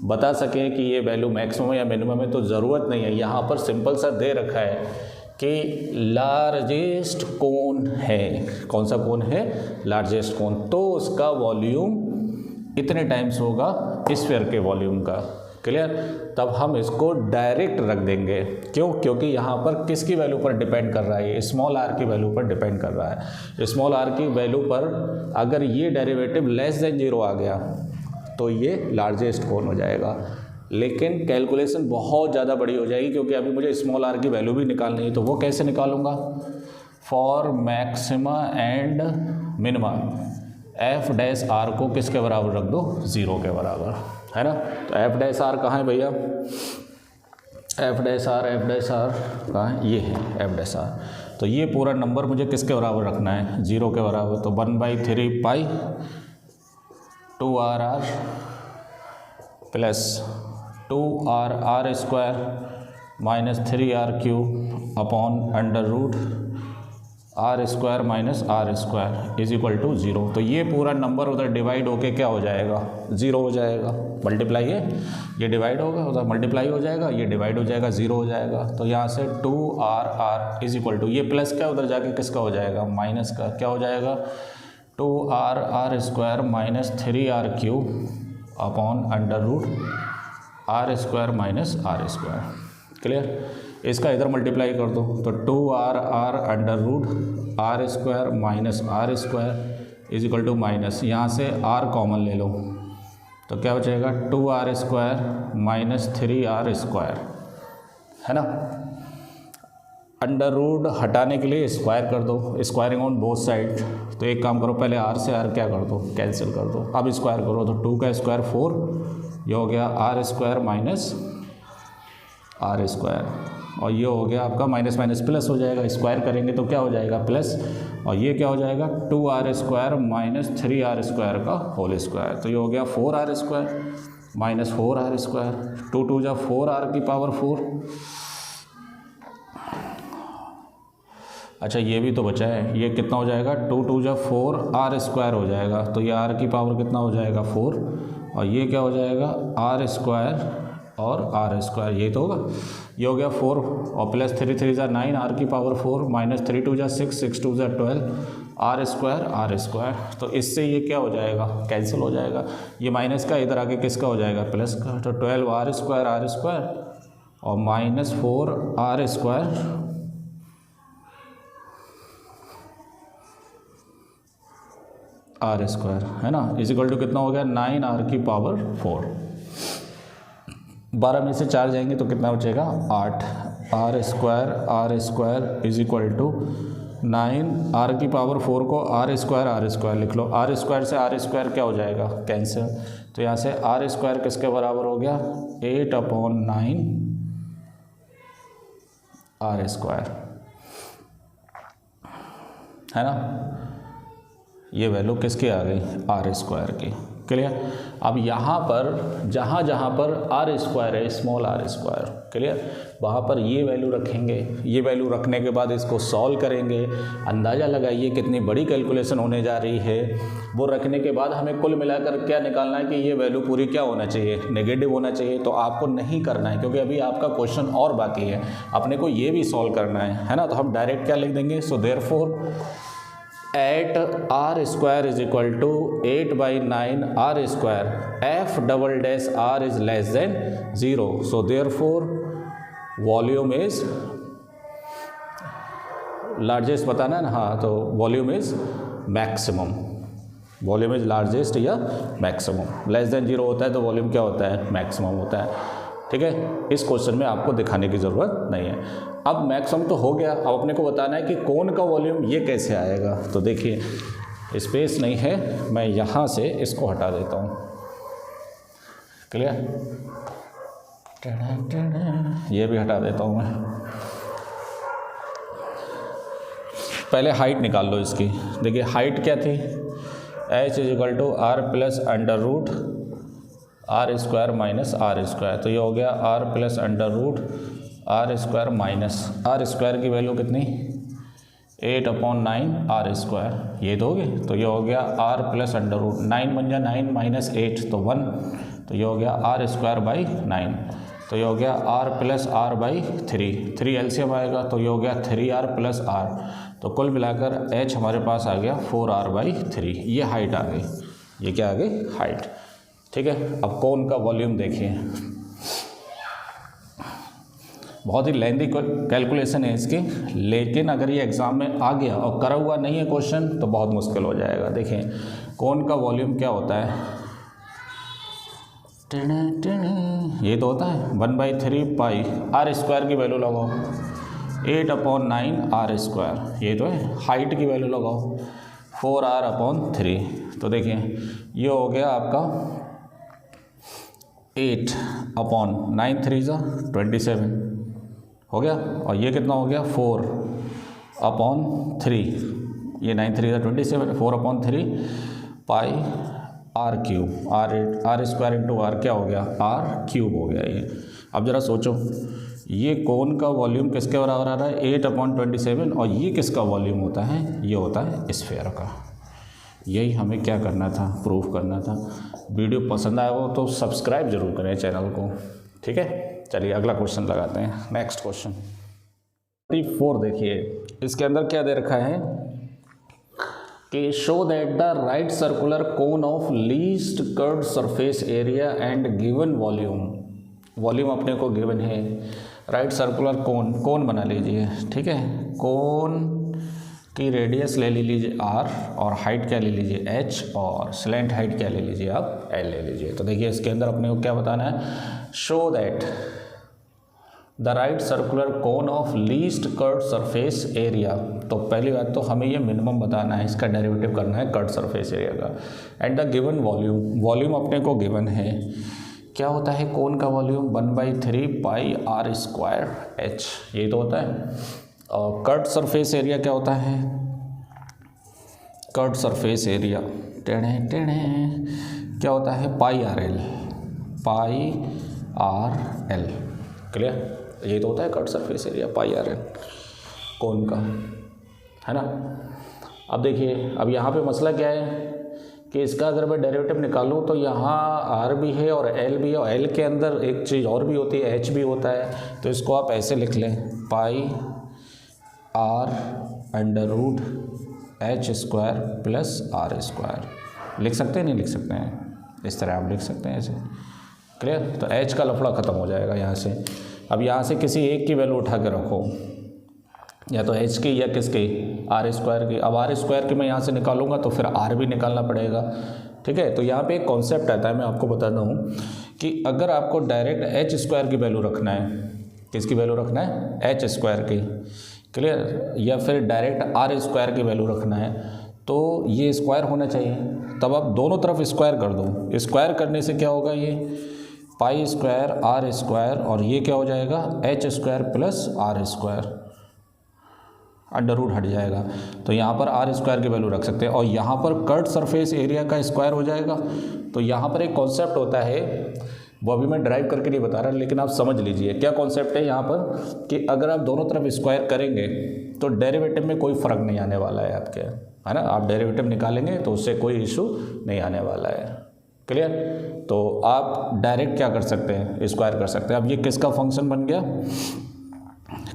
बता सकें कि ये वैल्यू मैक्सिमम या मिनिमम है, तो ज़रूरत नहीं है। यहाँ पर सिंपल सा दे रखा है कि लार्जेस्ट कोन है, कौन सा कोन है लार्जेस्ट कोन, तो उसका वॉल्यूम इतने टाइम्स होगा स्फीयर के वॉल्यूम का। क्लियर। तब हम इसको डायरेक्ट रख देंगे, क्यों, क्योंकि यहाँ पर किसकी वैल्यू पर डिपेंड कर रहा है, ये स्मॉल r की वैल्यू पर डिपेंड कर रहा है। स्मॉल r की वैल्यू पर अगर ये डेरिवेटिव लेस देन 0 आ गया तो ये लार्जेस्ट कोन हो जाएगा, लेकिन कैलकुलेशन बहुत ज़्यादा बड़ी हो जाएगी क्योंकि अभी मुझे स्मॉल आर की वैल्यू भी निकालनी है। तो वो कैसे निकालूंगा? For maxima and minima f dash r को किसके बराबर रख दो? 0 के बराबर, है ना। तो एफ डैश आर कहाँ है भैया? एफ डैश आर कहाँ है? ये है एफ डैश आर। तो ये पूरा नंबर मुझे किसके बराबर रखना है? 0 के बराबर। तो 1/3 pi 2RR plus 2RR square minus 3R³ upon under root R square minus R square is equal to 0। तो ये पूरा नंबर उधर डिवाइड होके क्या हो जाएगा? 0 हो जाएगा। मल्टीप्लाई है, ये डिवाइड होगा, उधर मल्टीप्लाई हो जाएगा, ये डिवाइड हो जाएगा, 0 हो जाएगा। तो यहाँ से 2RR इज इक्वल टू, ये प्लस क्या उधर जाके किसका हो जाएगा? माइनस का। क्या हो जाएगा? 2RR square minus 3R³ upon under root R square minus R square. Clear? इसका इधर मल्टीप्लाई कर दो तो 2RR under root R square minus R square is equal to minus, यहाँ से R कॉमन ले लो तो क्या बचेगा? 2R square minus 3R square, है ना। अंडर रूट हटाने के लिए स्क्वायर कर दो, स्क्वायरिंग ऑन बोथ साइड। तो एक काम करो, पहले R से R क्या कर दो? कैंसिल कर दो। अब स्क्वायर करो तो 2 का स्क्वायर 4, ये हो गया R square minus R square, और ये हो गया आपका माइनस माइनस प्लस हो जाएगा। स्क्वायर करेंगे तो क्या हो जाएगा? प्लस, और ये क्या हो जाएगा? 2R square minus 3R square का होल स्क्वायर। तो ये हो गया 4R square minus 4R square. 2 2 जा 4R की पावर 4। अच्छा ये भी तो बचा है, ये कितना हो जाएगा? 2 2 जा 4R स्क्वायर हो जाएगा। तो ये R की पावर कितना हो जाएगा? 4, और ये क्या हो जाएगा? R स्क्वायर और R स्क्वायर, ये तो होगा। ये हो गया 4 और प्लस 3 3 जा 9 R की पावर 4 माइनस 3 2 जा 6 6 2 जा 12 R स्क्वायर। तो इससे ये क्या हो जाएगा? कैंसिल हो जाएगा। ये माइनस का इधर आके किसका हो जाएगा? प्लस का। तो 12 R स्क्वायर और minus 4 R square R square, है ना, इज इक्वल टू कितना हो गया? 9 R की पावर 4। 12 में से 4 जाएंगे तो कितना बचेगा? 8 R square is equal to 9 R की पावर 4 को R स्क्वायर लिख लो। R स्क्वायर से R स्क्वायर क्या हो जाएगा? कैंसिल। तो यहाँ से R स्क्वायर किसके बराबर हो गया? 8/9 R स्क्वायर, है ना। ये वैल्यू किसकी आ गई? R स्क्वायर की। क्लियर? अब यहाँ पर जहाँ पर R स्क्वायर है, स्मॉल R स्क्वायर, क्लियर, वहाँ पर ये वैल्यू रखेंगे। ये वैल्यू रखने के बाद इसको सॉल्व करेंगे। अंदाज़ा लगाइए कितनी बड़ी कैलकुलेशन होने जा रही है। वो रखने के बाद हमें कुल मिलाकर क्या निकालना है कि ये वैल्यू पूरी क्या होना चाहिए? नेगेटिव होना चाहिए। तो आपको नहीं करना है क्योंकि अभी आपका क्वेश्चन और बाकी है, अपने को ये भी सॉल्व करना है ना। तो हम डायरेक्ट क्या लिख देंगे? So therefore at R square is equal to 8/9 R square F double dash R is less than 0। So therefore volume is largest बताना है ना। हाँ, तो volume is maximum. Volume is largest या मैक्सिमम। लेस देन 0 होता है तो volume क्या होता है? मैक्सिमम होता है। ठीक है, इस क्वेश्चन में आपको दिखाने की ज़रूरत नहीं है। अब मैक्सिमम तो हो गया, अब अपने को बताना है कि कौन का वॉल्यूम ये कैसे आएगा। तो देखिए स्पेस नहीं है, मैं यहाँ से इसको हटा देता हूँ। क्लियर? ये भी हटा देता हूँ मैं। पहले हाइट निकाल लो इसकी। देखिए हाइट क्या थी? h is equal to R plus under root R square minus R square. तो ये हो गया R plus under root R square minus R square की वैल्यू कितनी? 8/9 R स्क्वायर, ये तो हो गई। तो ये हो गया R प्लस अंडर रूट 9 बन जा 9 माइनस 8 तो 1। तो ये हो गया R स्क्वायर बाई 9। तो ये हो गया R plus R by 3 LCM आएगा। तो ये हो गया 3R प्लस R। तो कुल मिलाकर H हमारे पास आ गया 4R बाई 3। ये हाइट आ गई। ये क्या आ गई? हाइट। ठीक है, अब कोन का वॉल्यूम देखिए। बहुत ही लेंथी कैलकुलेशन है इसकी, लेकिन अगर ये एग्ज़ाम में आ गया और करा हुआ नहीं है क्वेश्चन तो बहुत मुश्किल हो जाएगा। देखें कोन का वॉल्यूम क्या होता है? ये तो होता है 1/3 पाई आर स्क्वायर की वैल्यू लगाओ 8/9 आर स्क्वायर, ये तो है। हाइट की वैल्यू लगाओ 4r/3, तो देखिए ये हो गया आपका 8/9 3 27 हो गया, और ये कितना हो गया 4/3, ये 9 3 27, 4/3 pi r cube, r square into r क्या हो गया आर क्यूब हो गया ये। अब ज़रा सोचो ये कोन का वॉल्यूम किसके बराबर आ रहा है 8/27, और ये किसका वॉल्यूम होता है, ये होता है स्फीयर का। यही हमें क्या करना था, प्रूफ करना था। वीडियो पसंद आया हो तो सब्सक्राइब जरूर करें चैनल को, ठीक है। चलिए अगला क्वेश्चन लगाते हैं, नेक्स्ट क्वेश्चन 34 देखिए, इसके अंदर क्या दे रखा है कि show that the right circular cone of least curved surface area and given volume, volume अपने को गिवन है। राइट सर्कुलर कोन बना लीजिए, ठीक है। कोन की रेडियस ले लीजिए r, और हाइट क्या ले लीजिए h, और स्लैंट हाइट क्या ले लीजिए आप l ले लीजिए। तो देखिए इसके अंदर अपने को क्या बताना है, show that the right circular cone of least curved surface area. तो पहली बात तो हमें ये मिनिमम बताना है, इसका डेरिवेटिव करना है कर्व्ड सरफेस एरिया का। And the given volume, volume अपने को गिवन है, क्या होता है कोन का volume 1/3 pi are square h, ये तो होता है। और कर्व्ड सरफेस एरिया क्या होता है, कर्व्ड सरफेस एरिया टेढ़े क्या होता है पाई आर एल, क्लियर। ये तो होता है curved surface area pi are L cone का, है ना। अब देखिए अब यहाँ पे मसला क्या है कि इसका अगर मैं डेरिवेटिव निकालूँ तो यहाँ आर भी है और एल भी है, और एल के अंदर एक चीज़ और भी होती है एच भी होता है। तो इसको आप ऐसे लिख लें pi R √h² plus are square, लिख सकते हैं नहीं लिख सकते हैं, इस तरह आप लिख सकते हैं ऐसे, क्लियर। तो h का लफड़ा ख़त्म हो जाएगा यहाँ से। अब यहाँ से किसी एक की वैल्यू उठा के रखो, या तो h की या किसकी आर स्क्वायर की। अब आर स्क्वायर की मैं यहाँ से निकालूंगा तो फिर r भी निकालना पड़ेगा, ठीक है। तो यहाँ पे एक कॉन्सेप्ट आता है, मैं आपको बताता हूँ कि अगर आपको डायरेक्ट h² की वैल्यू रखना है, किसकी वैल्यू रखना है h² की, क्लियर, या फिर डायरेक्ट आर स्क्वायर की वैल्यू रखना है, तो ये स्क्वायर होना चाहिए। तब आप दोनों तरफ स्क्वायर कर दो, स्क्वायर करने से क्या होगा, ये पाई स्क्वायर आर स्क्वायर, और ये क्या हो जाएगा h² plus are square, under root हट जाएगा। तो यहाँ पर आर स्क्वायर की वैल्यू रख सकते हैं, और यहाँ पर कर्व्ड सरफेस एरिया का स्क्वायर हो जाएगा। तो यहाँ पर एक कॉन्सेप्ट होता है, वो अभी मैं ड्राइव करके नहीं बता रहा, लेकिन आप समझ लीजिए क्या कॉन्सेप्ट है यहाँ पर, कि अगर आप दोनों तरफ स्क्वायर करेंगे तो डेरिवेटिव में कोई फ़र्क नहीं आने वाला है आपके, है ना। आप डेरिवेटिव निकालेंगे तो उससे कोई इशू नहीं आने वाला है, क्लियर। तो आप डायरेक्ट क्या कर सकते हैं, स्क्वायर कर सकते हैं। अब ये किसका फंक्शन बन गया,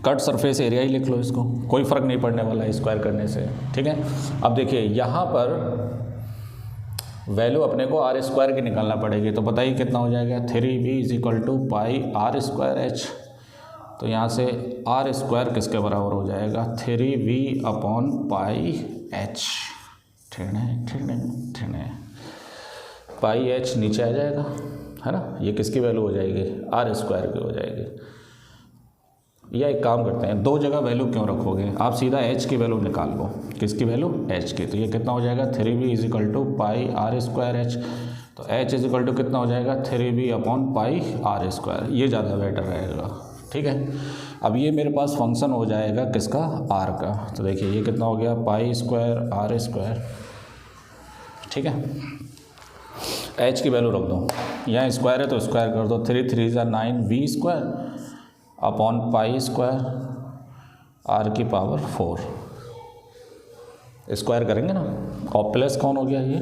कर्व्ड सरफेस एरिया ही लिख लो इसको, कोई फ़र्क नहीं पड़ने वाला है स्क्वायर करने से, ठीक है। अब देखिए यहाँ पर वैल्यू अपने को आर स्क्वायर की निकालना पड़ेगी, तो बताइए कितना हो जाएगा 3v = pi are square h. तो यहाँ से आर स्क्वायर किसके बराबर हो जाएगा 3v/पाई एच, पाई एच नीचे आ जाएगा, है ना। ये किसकी वैल्यू हो जाएगी आर स्क्वायर की हो जाएगी। या एक काम करते हैं, दो जगह वैल्यू क्यों रखोगे, आप सीधा h की वैल्यू निकाल लो, किसकी वैल्यू h की। तो ये कितना हो जाएगा 3v = pi are square h. तो h = कितना हो जाएगा 3v/पाई आर स्क्वायर, ये ज़्यादा बेटर रहेगा, ठीक है। अब ये मेरे पास फंक्शन हो जाएगा किसका r का। तो देखिए ये कितना हो गया पाई स्क्वायर आर स्क्वायर, ठीक है। h की वैल्यू रख दो, यहाँ स्क्वायर है तो स्क्वायर कर दो, 3 3 9 v² /पाई² r की पावर 4, स्क्वायर करेंगे ना, और प्लस कौन हो गया ये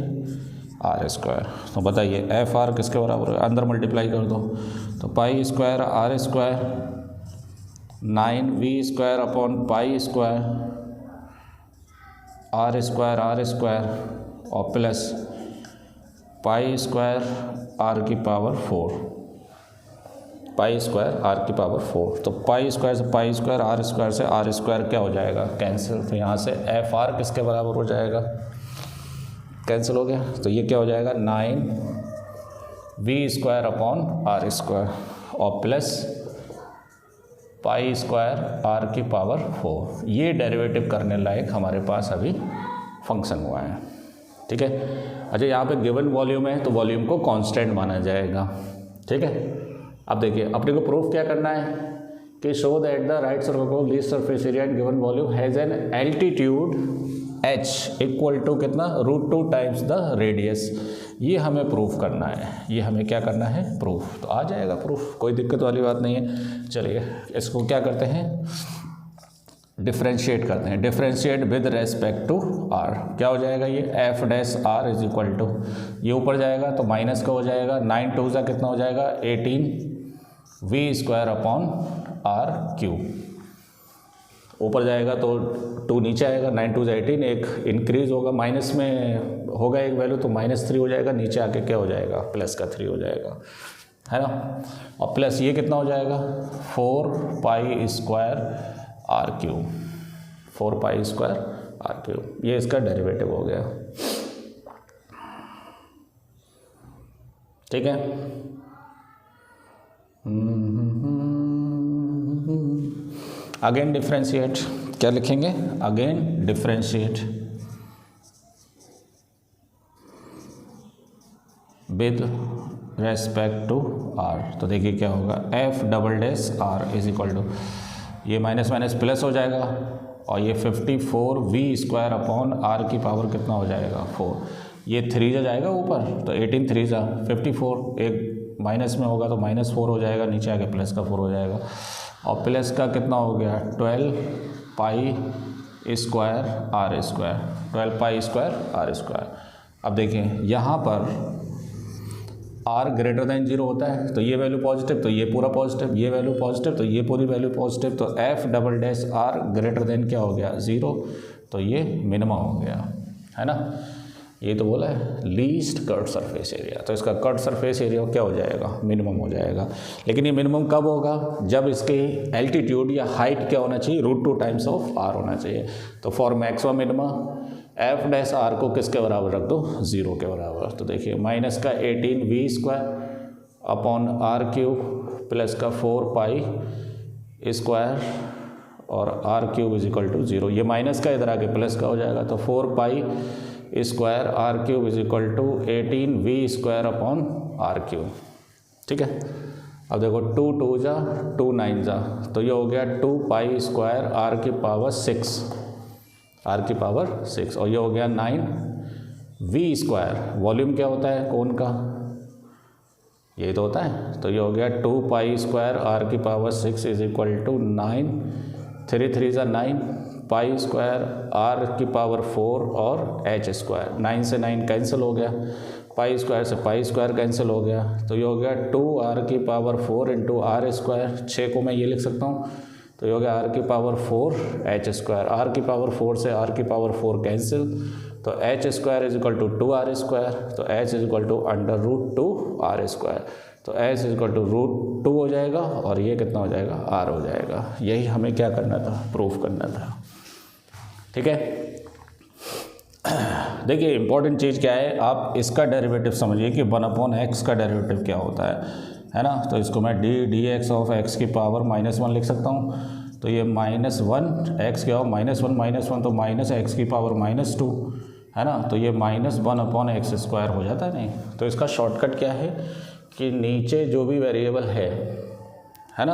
आर स्क्वायर। तो बताइए एफ आर किसके बराबर है, अंदर मल्टीप्लाई कर दो, तो pi square are square 9v² /पाई² आर स्क्वायर और प्लस पाई स्क्वायर आर की पावर 4, पाई स्क्वायर आर की पावर 4। तो पाई स्क्वायर से पाई स्क्वायर, आर स्क्वायर से आर स्क्वायर क्या हो जाएगा कैंसिल। तो यहाँ से एफ आर किसके बराबर हो जाएगा, कैंसिल हो गया। तो ये क्या हो जाएगा 9 v square upon r square और प्लस पाई स्क्वायर आर की पावर 4। ये डेरिवेटिव करने लायक हमारे पास अभी फंक्शन हुआ है, ठीक है। अच्छा, यहाँ पे गिवन वॉल्यूम है तो वॉल्यूम को कांस्टेंट माना जाएगा, ठीक है। अब देखिए अपने को प्रूफ क्या करना है कि show that the right circle को least surface area and given volume has an altitude h equal to कितना √2 टाइम्स द रेडियस। ये हमें प्रूफ करना है, ये हमें क्या करना है प्रूफ। तो आ जाएगा प्रूफ, कोई दिक्कत वाली बात नहीं है। चलिए इसको क्या करते हैं, डिफ्रेंशिएट करते हैं। Differentiate with respect to r, क्या हो जाएगा ये f dash r is equal to, ये ऊपर जाएगा तो माइनस का हो जाएगा, 9 2 सा कितना हो जाएगा 18 v square upon r cube. ऊपर जाएगा तो 2 नीचे आएगा, 9 2 18, एक इंक्रीज होगा, माइनस में होगा एक वैल्यू तो -3 हो जाएगा, नीचे आके क्या हो जाएगा प्लस का 3 हो जाएगा, है ना। और प्लस ये कितना हो जाएगा 4 pi square r cube, 4 pi square r cube. ये इसका डेरिवेटिव हो गया, ठीक है। अगेन डिफ्रेंशिएट, क्या लिखेंगे again differentiate with respect to r. तो देखिए क्या होगा f double dash r is equal to, ये माइनस माइनस प्लस हो जाएगा और ये 54 वी स्क्वायर अपॉन आर की पावर कितना हो जाएगा 4। ये 3 जा जाएगा ऊपर तो 18 3 जा 54, एक माइनस में होगा तो -4 हो जाएगा, नीचे आके प्लस का 4 हो जाएगा और प्लस का कितना हो गया 12 pi square are square, 12 pi square are square. अब देखें यहाँ पर r ग्रेटर दैन 0 होता है तो ये वैल्यू पॉजिटिव तो ये पूरा पॉजिटिव, ये वैल्यू पॉजिटिव तो ये पूरी वैल्यू पॉजिटिव, तो f double dash r greater than क्या हो गया 0, तो ये मिनिमम हो गया, है ना। ये तो बोला है लीस्ट कट सरफेस एरिया, तो इसका कट सरफेस एरिया क्या हो जाएगा मिनिमम हो जाएगा। लेकिन ये मिनिमम कब होगा, जब इसकी एल्टीट्यूड या हाइट क्या होना चाहिए √2 टाइम्स ऑफ r होना चाहिए। तो for maximum minima f dash r को किसके बराबर रख दो 0 के बराबर। तो देखिए माइनस का 18 v square upon r cube plus का 4 पाई स्क्वायर और r cube is equal to 0। ये माइनस का इधर आके प्लस का हो जाएगा तो 4 pi square r cube is equal to 18 v square upon r cube, ठीक है। अब देखो 2 2 जा 2 9 जा तो ये हो गया 2 पाई स्क्वायर आर की पावर 6, आर की पावर 6 और ये हो गया 9 वी स्क्वायर। वॉल्यूम क्या होता है कोन का, यही तो होता है, तो ये हो गया 2 पाई स्क्वायर आर की पावर 6 इज इक्वल टू 9 3 3 जा 9 पाई स्क्वायर आर की पावर 4 और एच स्क्वायर। 9 से 9 कैंसिल हो गया, पाई स्क्वायर से पाई स्क्वायर कैंसिल हो गया, तो ये हो गया 2 आर की पावर 4 इंटू आर स्क्वायर। 6 को मैं ये लिख सकता हूँ तो ये हो गया आर की पावर 4 एच स्क्वायर। आर की पावर 4 से आर की पावर 4 कैंसिल, तो H square is equal to 2 R square, तो H is equal to √2 R square, तो एच इज इक्वल टू √2 हो जाएगा और ये कितना हो जाएगा आर हो जाएगा। यही हमें क्या करना था प्रूफ करना था, ठीक है। देखिए इंपॉर्टेंट चीज़ क्या है, आप इसका डेरिवेटिव समझिए कि 1/x का डेरिवेटिव क्या होता है ना। तो इसको मैं dx ऑफ x की पावर -1 लिख सकता हूँ, तो ये -1 x क्या हो -1 तो माइनस x की पावर -2 है ना, तो ये -1/x² हो जाता है नहीं। तो इसका शॉर्टकट क्या है कि नीचे जो भी वेरिएबल है ना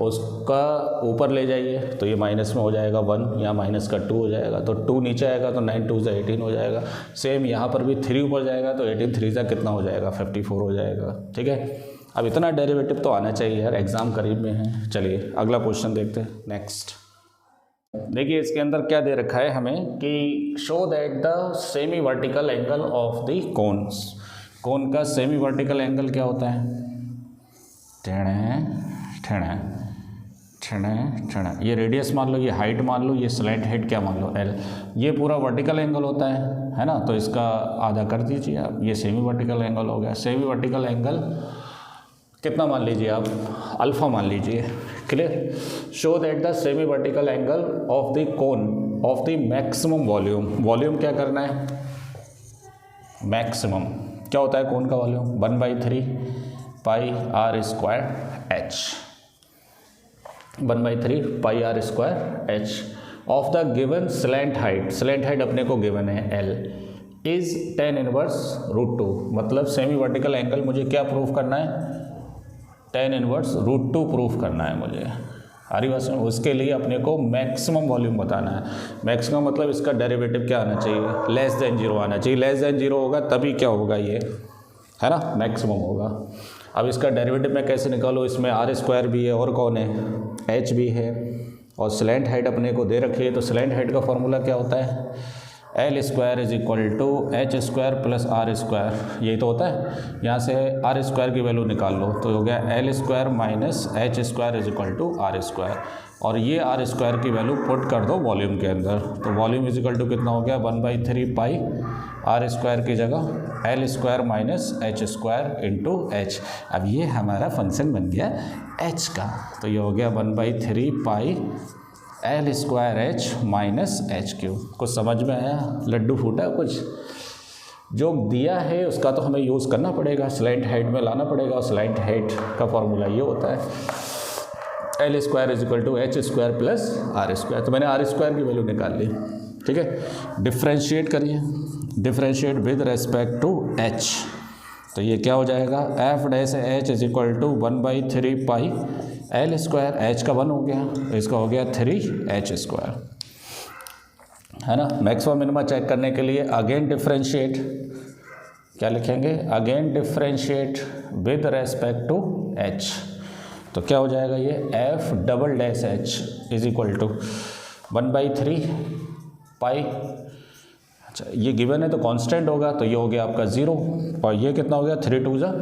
उसका ऊपर ले जाइए, तो ये माइनस में हो जाएगा 1 या माइनस का 2 हो जाएगा, तो 2 नीचे आएगा तो 9 2 से 18 हो जाएगा। सेम यहाँ पर भी 3 ऊपर जाएगा तो 18 3 से कितना हो जाएगा 54 हो जाएगा, ठीक है। अब इतना डेरिवेटिव तो आना चाहिए यार, एग्जाम करीब में है। चलिए अगला क्वेश्चन देखते हैं नेक्स्ट। देखिए इसके अंदर क्या दे रखा है हमें कि show that the semi vertical angle of the cones. Cone का सेमी वर्टिकल एंगल क्या होता है ठेणे, ये रेडियस मान लो, ये हाइट मान लो, ये स्लैंट हेड क्या मान लो L, ये पूरा वर्टिकल एंगल होता है ना। तो इसका आधा कर दीजिए आप, ये सेमी वर्टिकल एंगल हो गया। सेमी वर्टिकल एंगल कितना मान लीजिए आप अल्फा मान लीजिए, clear. Show that the semi vertical angle of the cone of the maximum volume. Volume क्या करना है मैक्सिमम, क्या होता है कोन का volume 1/3 pi are square h, 1/3 pi are square h of the given slant height. Slant height अपने को given है एल इज tan इनवर्स √2, मतलब सेमी वर्टिकल एंगल मुझे क्या प्रूफ करना है, tan इनवर्स √2 प्रूफ करना है मुझे। हरी बात में उसके लिए अपने को मैक्सिमम वॉल्यूम बताना है। मैक्सिमम मतलब इसका डेरिवेटिव क्या आना चाहिए, लेस देन 0 आना चाहिए। लेस देन 0 होगा तभी क्या होगा, ये है ना मैक्सिमम होगा। अब इसका डेरिवेटिव मैं कैसे निकालूँ, इसमें आर स्क्वायर भी है और कौन है, एच भी है, और स्लैंट हाइट अपने को दे रखी है। तो स्लैंट हाइट का फॉर्मूला क्या होता है, l square is equal to H square plus are square, यही तो होता है। यहाँ से आर स्क्वायर की वैल्यू निकाल लो तो हो गया l square minus h square is equal to r square, और ये आर स्क्वायर की वैल्यू पुट कर दो वॉल्यूम के अंदर। तो वॉल्यूम इज इक्वल टू कितना हो गया 1/3 पाई आर स्क्वायर की जगह L square minus h square into H. अब ये हमारा फंक्शन बन गया एच का, तो ये हो गया 1/3 pi l square H minus H Q. कुछ समझ में आया, लड्डू फूटा कुछ, जो दिया है उसका तो हमें यूज़ करना पड़ेगा, स्लैंट हाइट में लाना पड़ेगा। और स्लैंट हाइट का फॉर्मूला ये होता है l square is equal to H square plus are square. तो मैंने आर स्क्वायर की वैल्यू निकाल ली, ठीक है। डिफ्रेंशिएट करिए, differentiate with respect to h, तो ये क्या हो जाएगा f dash h is equal to 1/3 pi l square, h का 1 हो गया, इसका हो गया 3 स्क्वायर, है ना। मैक्सिमम मिनिमा चेक करने के लिए अगेन डिफ्रेंशिएट, क्या लिखेंगे, again differentiate with respect to h. तो क्या हो जाएगा ये f double dash h is equal to 1/3 pi, अच्छा ये गिवन है तो कांस्टेंट होगा, तो ये हो गया आपका 0, और ये कितना हो गया 3 2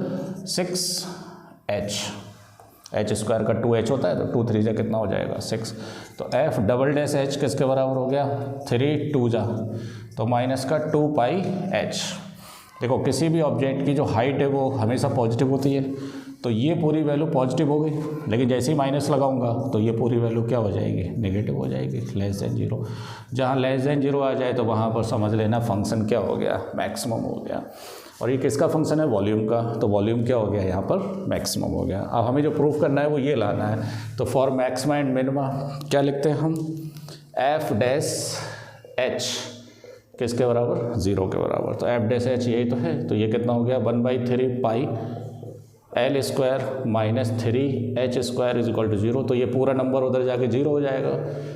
6 एच स्क्वायर का 2h होता है, तो 2 3 कितना हो जाएगा 6। तो एफ डबल डैश एच किसके बराबर हो गया 3 2 तो माइनस का 2 पाई एच। देखो किसी भी ऑब्जेक्ट की जो हाइट है वो हमेशा पॉजिटिव होती है, तो ये पूरी वैल्यू पॉजिटिव हो गई, लेकिन जैसे ही माइनस लगाऊंगा तो ये पूरी वैल्यू क्या हो जाएगी, नेगेटिव हो जाएगी, लेस देन 0। जहाँ लेस देन 0 आ जाए तो वहाँ पर समझ लेना फंक्शन क्या हो गया, मैक्सिमम हो गया। और ये किसका फंक्शन है, वॉल्यूम का, तो वॉल्यूम क्या हो गया यहाँ पर मैक्सिमम हो गया। अब हमें जो प्रूफ करना है वो ये लाना है। तो फॉर मैक्सिमा एंड मिनिमा क्या लिखते हैं हम, एफ डैश एच किसके बराबर 0 के बराबर, तो एफ डैश एच यही तो है। तो ये कितना हो गया 1/3 pi l square minus 3 square is equal to 0। तो ये पूरा नंबर उधर जाके 0 हो जाएगा,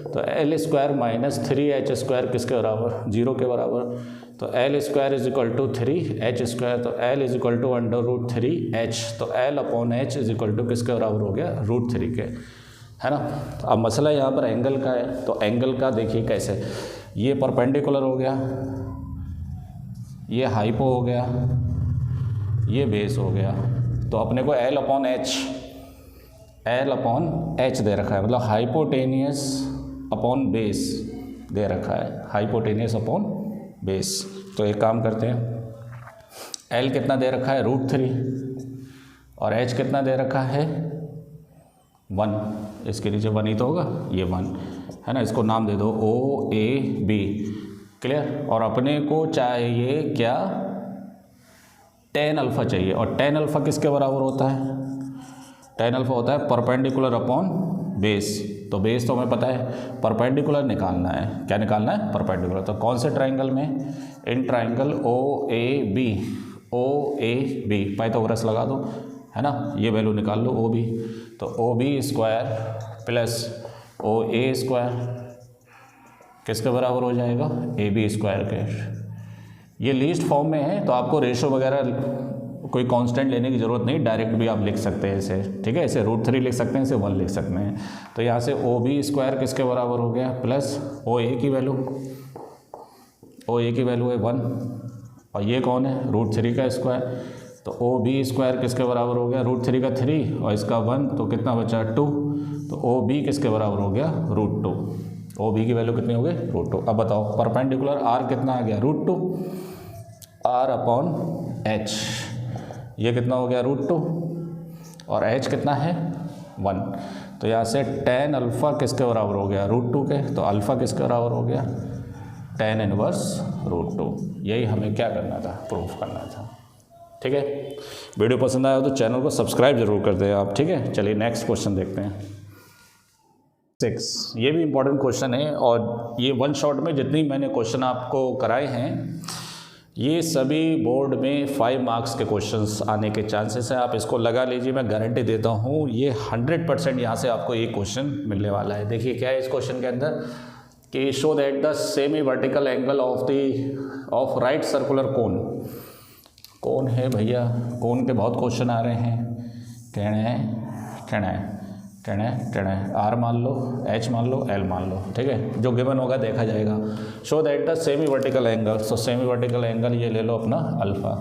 तो एल स्क्वायर माइनस 3 स्क्वायर किसके बराबर 0 के बराबर। तो L square is equal to 3 square, तो L is equal to √3h, तो L upon H is equal to किसके बराबर हो गया √3 के, है ना। अब मसला यहाँ पर एंगल का है, तो एंगल का देखिए कैसे, ये परपेंडिकुलर हो गया, ये हाइपो हो गया, ये बेस हो गया। तो अपने को एल अपॉन एच दे रखा है, मतलब हाइपोटेनियस अपॉन बेस दे रखा है, हाइपोटेनियस अपॉन बेस। तो एक काम करते हैं, एल कितना दे रखा है √3 और एच कितना दे रखा है 1, इसके नीचे 1 ही तो होगा, ये 1 है ना। इसको नाम दे दो OAB, क्लियर। और अपने को चाहिए क्या, tan अल्फ़ा चाहिए, और tan अल्फ़ा किसके बराबर होता है, tan अल्फ़ा होता है परपेंडिकुलर अपॉन बेस। तो बेस तो हमें पता है, परपेंडिकुलर निकालना है, क्या निकालना है परपेंडिकुलर। तो कौन से ट्राइंगल में, इन ट्राइंगल OAB पाइथागोरस लगा दो, है ना, ये वैल्यू निकाल लो OB। तो OB square plus OA square किसके बराबर हो जाएगा AB स्क्वायर के। ये लीस्ट फॉर्म में है, तो आपको रेशो वगैरह कोई कांस्टेंट लेने की ज़रूरत नहीं, डायरेक्ट भी आप लिख सकते हैं इसे, ठीक है। इसे √3 लिख सकते हैं, इसे 1 लिख सकते हैं। तो यहाँ से OB स्क्वायर किसके बराबर हो गया प्लस OA की वैल्यू, OA की वैल्यू है 1, और ये कौन है √3 का स्क्वायर। तो OB स्क्वायर किसके बराबर हो गया √3 का 3 और इसका 1, तो कितना बचा 2। तो OB किसके बराबर हो गया √2, OB की वैल्यू कितनी हो गई √2। अब बताओ परपेंडिकुलर R कितना आ गया √2, R अपॉन H, ये कितना हो गया √2 और H कितना है 1। तो यहाँ से tan अल्फ़ा किसके बराबर हो गया √2 के, तो अल्फ़ा किसके बराबर हो गया tan इनवर्स √2। यही हमें क्या करना था, प्रूफ करना था। ठीक है, वीडियो पसंद आया हो तो चैनल को सब्सक्राइब जरूर कर दें आप। ठीक है, चलिए नेक्स्ट क्वेश्चन देखते हैं। 6, ये भी इम्पोर्टेंट क्वेश्चन है और ये वन शॉट में जितनी मैंने क्वेश्चन आपको कराए हैं ये सभी बोर्ड में 5 मार्क्स के क्वेश्चंस आने के चांसेस हैं। आप इसको लगा लीजिए, मैं गारंटी देता हूँ ये 100% यहाँ से आपको एक क्वेश्चन मिलने वाला है। देखिए क्या है इस क्वेश्चन के अंदर कि show that the semi vertical angle of right circular cone. कौन है भैया, कौन के बहुत क्वेश्चन आ रहे हैं। टेढ़े आर मान लो, एच मान लो, एल मान लो। ठीक है, जो गिवन होगा देखा जाएगा। Show that the semi vertical angle, so semi vertical angle ये ले लो अपना अल्फ़ा।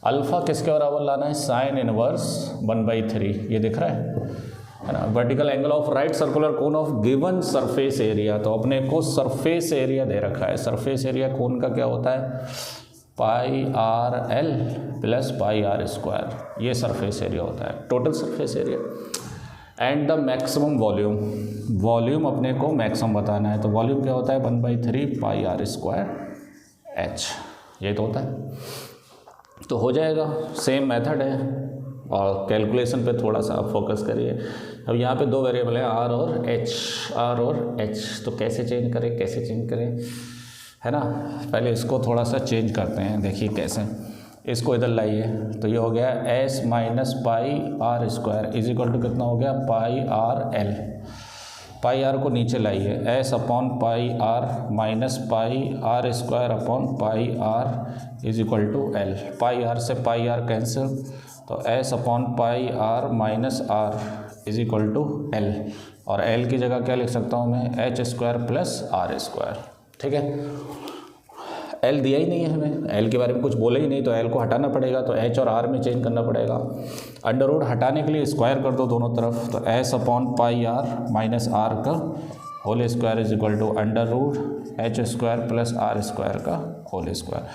अल्फ़ा किसके बराबर लाना है, साइन इनवर्स 1/3, ये दिख रहा है ना। Vertical angle of right circular cone of given surface area, तो अपने को सरफेस एरिया दे रखा है। सरफेस एरिया कोन का क्या होता है, pi are L plus pi are square, ये सरफेस एरिया होता है, total surface area. And the maximum volume, volume अपने को मैक्सिमम बताना है, तो वॉल्यूम क्या होता है 1/3 पाई आर स्क्वायर एच, ये तो होता है। तो हो जाएगा, सेम मेथड है और कैलकुलेशन पे थोड़ा सा आप फोकस करिए। अब यहाँ पे 2 वेरिएबल हैं आर और एच, तो कैसे चेंज करें, है ना। पहले इसको थोड़ा सा चेंज करते हैं, देखिए कैसे। इसको इधर लाइए तो ये हो गया s minus pi are square is equal to कितना हो गया, pi are l. Pi r को नीचे लाइए, s upon pi are minus pi are square upon pi r is equal to l. Pi r से पाई आर कैंसिल, तो S upon pi are minus r is equal to l, और l की जगह क्या लिख सकता हूँ मैं, h square plus are square. ठीक है, एल दिया ही नहीं है हमें, एल के बारे में कुछ बोले ही नहीं, तो एल को हटाना पड़ेगा, तो एच और आर में चेंज करना पड़ेगा। अंडर रूट हटाने के लिए स्क्वायर कर दो दोनों तरफ, तो S upon pi are minus R का whole square is equal to under root H square plus are square का होल स्क्वायर।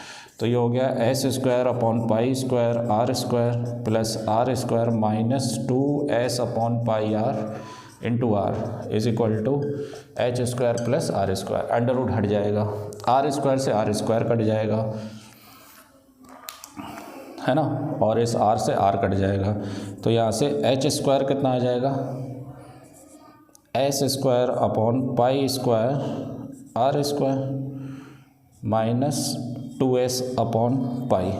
तो ये हो गया S square upon pi square are square plus are square minus 2s upon pi R into R is equal to H square plus are square. Under root हट जाएगा, R square से R square कट जाएगा, है ना, और इस are से आर कट जाएगा, तो यहाँ से एच स्क्वायर कितना आ जाएगा, s square upon pi square are square minus 2s upon pi.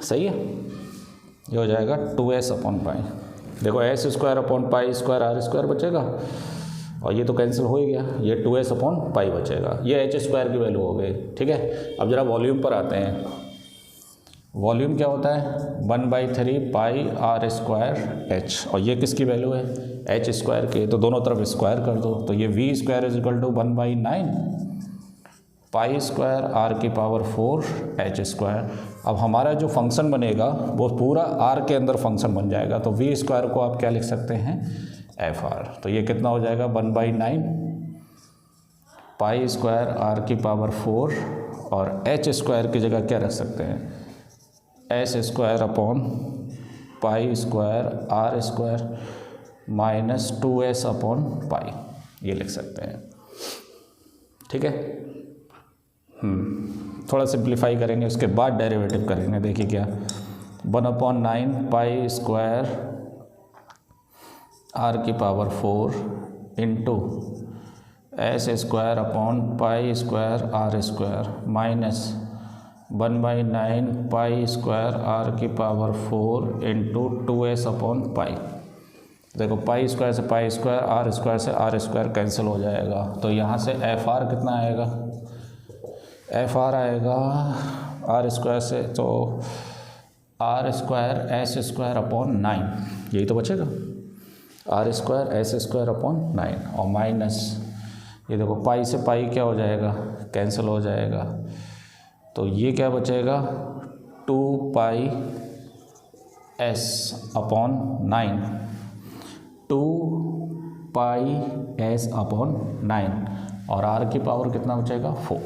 सही है, ये हो जाएगा 2s अपॉन पाई। देखो s square upon pi square are square बचेगा, और ये तो कैंसिल हो ही गया, ये 2s अपॉन पाई बचेगा, ये एच स्क्वायर की वैल्यू हो गई। ठीक है, अब जरा वॉल्यूम पर आते हैं। वॉल्यूम क्या होता है 1/3 पाई आर स्क्वायर एच, और ये किसकी वैल्यू है, एच स्क्वायर की, तो दोनों तरफ स्क्वायर कर दो, तो ये v square is equal to 1/9 pi square are की पावर 4 एच स्क्वायर। अब हमारा जो फंक्शन बनेगा वो पूरा आर के अंदर फंक्शन बन जाएगा, तो वी स्क्वायर को आप क्या लिख सकते हैं, एफ आर। तो ये कितना हो जाएगा 1/9 पाई स्क्वायर आर की पावर 4, और एच स्क्वायर की जगह क्या रख सकते हैं, s square upon pi square are square minus 2s upon pi, ये लिख सकते हैं। ठीक है, थोड़ा सिंप्लीफाई करेंगे, उसके बाद डेरिवेटिव करेंगे। देखिए क्या, 1/9 पाई स्क्वायर आर की power 4 into S square upon pi square are square minus 1/9 pi square are की power 4 into 2s upon pi. देखो पाई स्क्वायर से पाई स्क्वायर, आर स्क्वायर से आर स्क्वायर कैंसिल हो जाएगा, तो यहाँ से एफ आर कितना आएगा, एफ आर आएगा आर स्क्वायर से, तो R square S square upon 9, यही तो बचेगा, R square S square upon 9, और माइनस ये देखो पाई से पाई क्या हो जाएगा, कैंसिल हो जाएगा, तो ये क्या बचेगा 2 पाई एस अपॉन 9, 2 पाई एस अपॉन 9, और आर की पावर कितना बचेगा 4,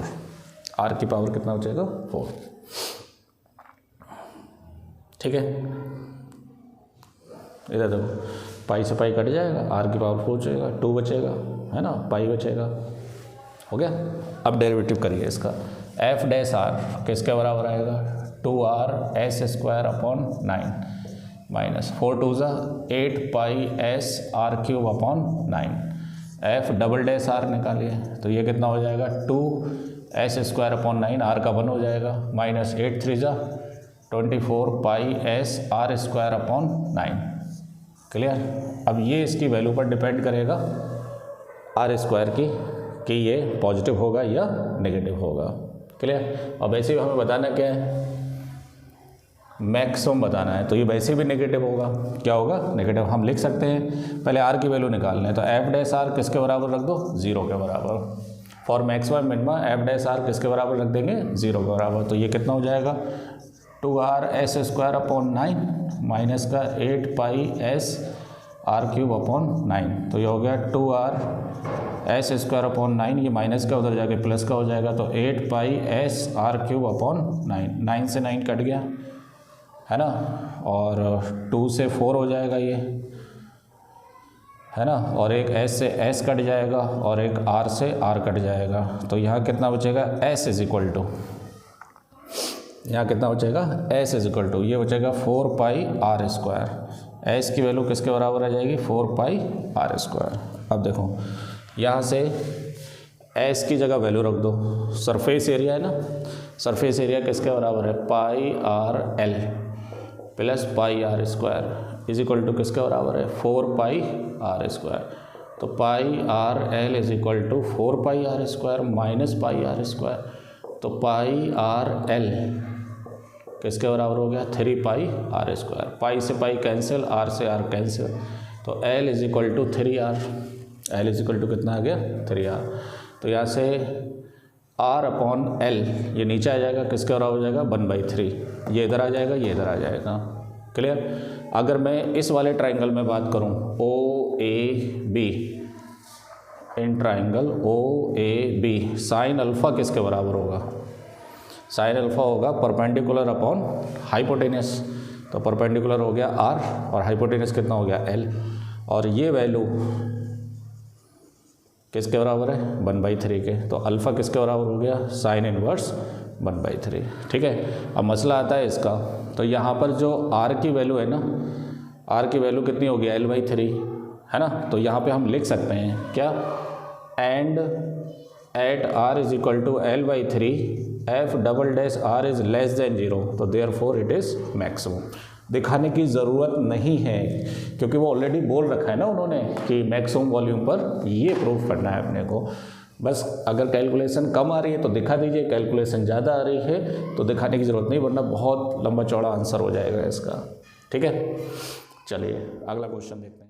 आर की पावर कितना बचेगा 4। ठीक है, इधर देखो पाई से पाई कट जाएगा, आर की पावर 4 बचेगा, 2 बचेगा, है ना, पाई बचेगा, हो गया। अब डेरिवेटिव करिए इसका, एफ डैश आर किसके बराबर आएगा 2r S square upon 9 minus 4 2 ज़ा 8 pi S R cube upon 9। F double dash R निकालिए तो ये कितना हो जाएगा 2 एस स्क्वायर अपॉन 9, आर का 1 हो जाएगा, माइनस 8 3 ज़ा 24 pi S R square upon 9। Clear. अब ये इसकी वैल्यू पर डिपेंड करेगा आर स्क्वायर की कि ये पॉजिटिव होगा या नेगेटिव होगा। क्लियर। और वैसे भी हमें बताना क्या है, मैक्सिमम बताना है, तो ये वैसे भी नेगेटिव होगा। क्या होगा नेगेटिव। हम लिख सकते हैं पहले आर की वैल्यू निकालना है तो एफ डैश आर किसके बराबर रख दो 0 के बराबर। For maximum minima f dash r किसके बराबर रख देंगे 0 के बराबर। तो ये कितना हो जाएगा 2r S square upon 9 minus का 8 pi S R cube upon 9। तो ये हो गया 2r एस स्क्वायर अपॉन 9, ये माइनस का उधर जाके प्लस का हो जाएगा तो 8 pi S R cube upon 9। 9 से 9 कट गया है ना, और 2 से 4 हो जाएगा ये है ना, और एक s से s कट जाएगा और एक r से r कट जाएगा। तो यहाँ कितना बचेगा s इज इक्वल टू, यहाँ कितना बचेगा s इज इक्वल टू, ये बचेगा 4 पाई आर स्क्वायर। s की वैल्यू किसके बराबर आ जाएगी 4 पाई आर स्क्वायर। अब देखो यहाँ से s की जगह वैल्यू रख दो, सरफेस एरिया है ना, सरफेस एरिया किसके बराबर है pi are L plus pi are square is equal to किसके बराबर है 4 पाई आर स्क्वायर। तो pi are L is equal to 4 pi are square minus pi are square. तो पाई आर एल किसके बराबर हो गया 3 पाई आर स्क्वायर। पाई से पाई कैंसिल, आर से आर कैंसिल, तो L is equal to 3r। L is equal to कितना आ गया 3r। तो यहाँ से r अपॉन एल ये नीचे आ जाएगा, किसके बराबर हो जाएगा 1/3। ये इधर आ जाएगा, ये इधर आ जाएगा। क्लियर। अगर मैं इस वाले ट्राइंगल में बात करूं O A B, in triangle O A B sine alpha किसके बराबर होगा, साइन अल्फ़ा होगा परपेंडिकुलर अपॉन हाइपोटेनस। तो परपेंडिकुलर हो गया r और हाइपोटेनस कितना हो गया l, और ये वैल्यू किसके बराबर है 1/3 के। तो अल्फ़ा किसके बराबर हो गया साइन इनवर्स 1/3। ठीक है। अब मसला आता है इसका, तो यहाँ पर जो r की वैल्यू है ना, r की वैल्यू कितनी होगी l/3 है ना। तो यहाँ पे हम लिख सकते हैं क्या, and at r is equal to l/3 f double dash r is less than 0, तो देयरफॉर इट इज़ मैक्सिमम। दिखाने की ज़रूरत नहीं है क्योंकि वो ऑलरेडी बोल रखा है ना उन्होंने कि मैक्सिमम वॉल्यूम पर ये प्रूफ करना है अपने को। बस अगर कैलकुलेशन कम आ रही है तो दिखा दीजिए, कैलकुलेशन ज़्यादा आ रही है तो दिखाने की ज़रूरत नहीं, वरना बहुत लंबा चौड़ा आंसर हो जाएगा इसका। ठीक है, चलिए अगला क्वेश्चन देखते हैं।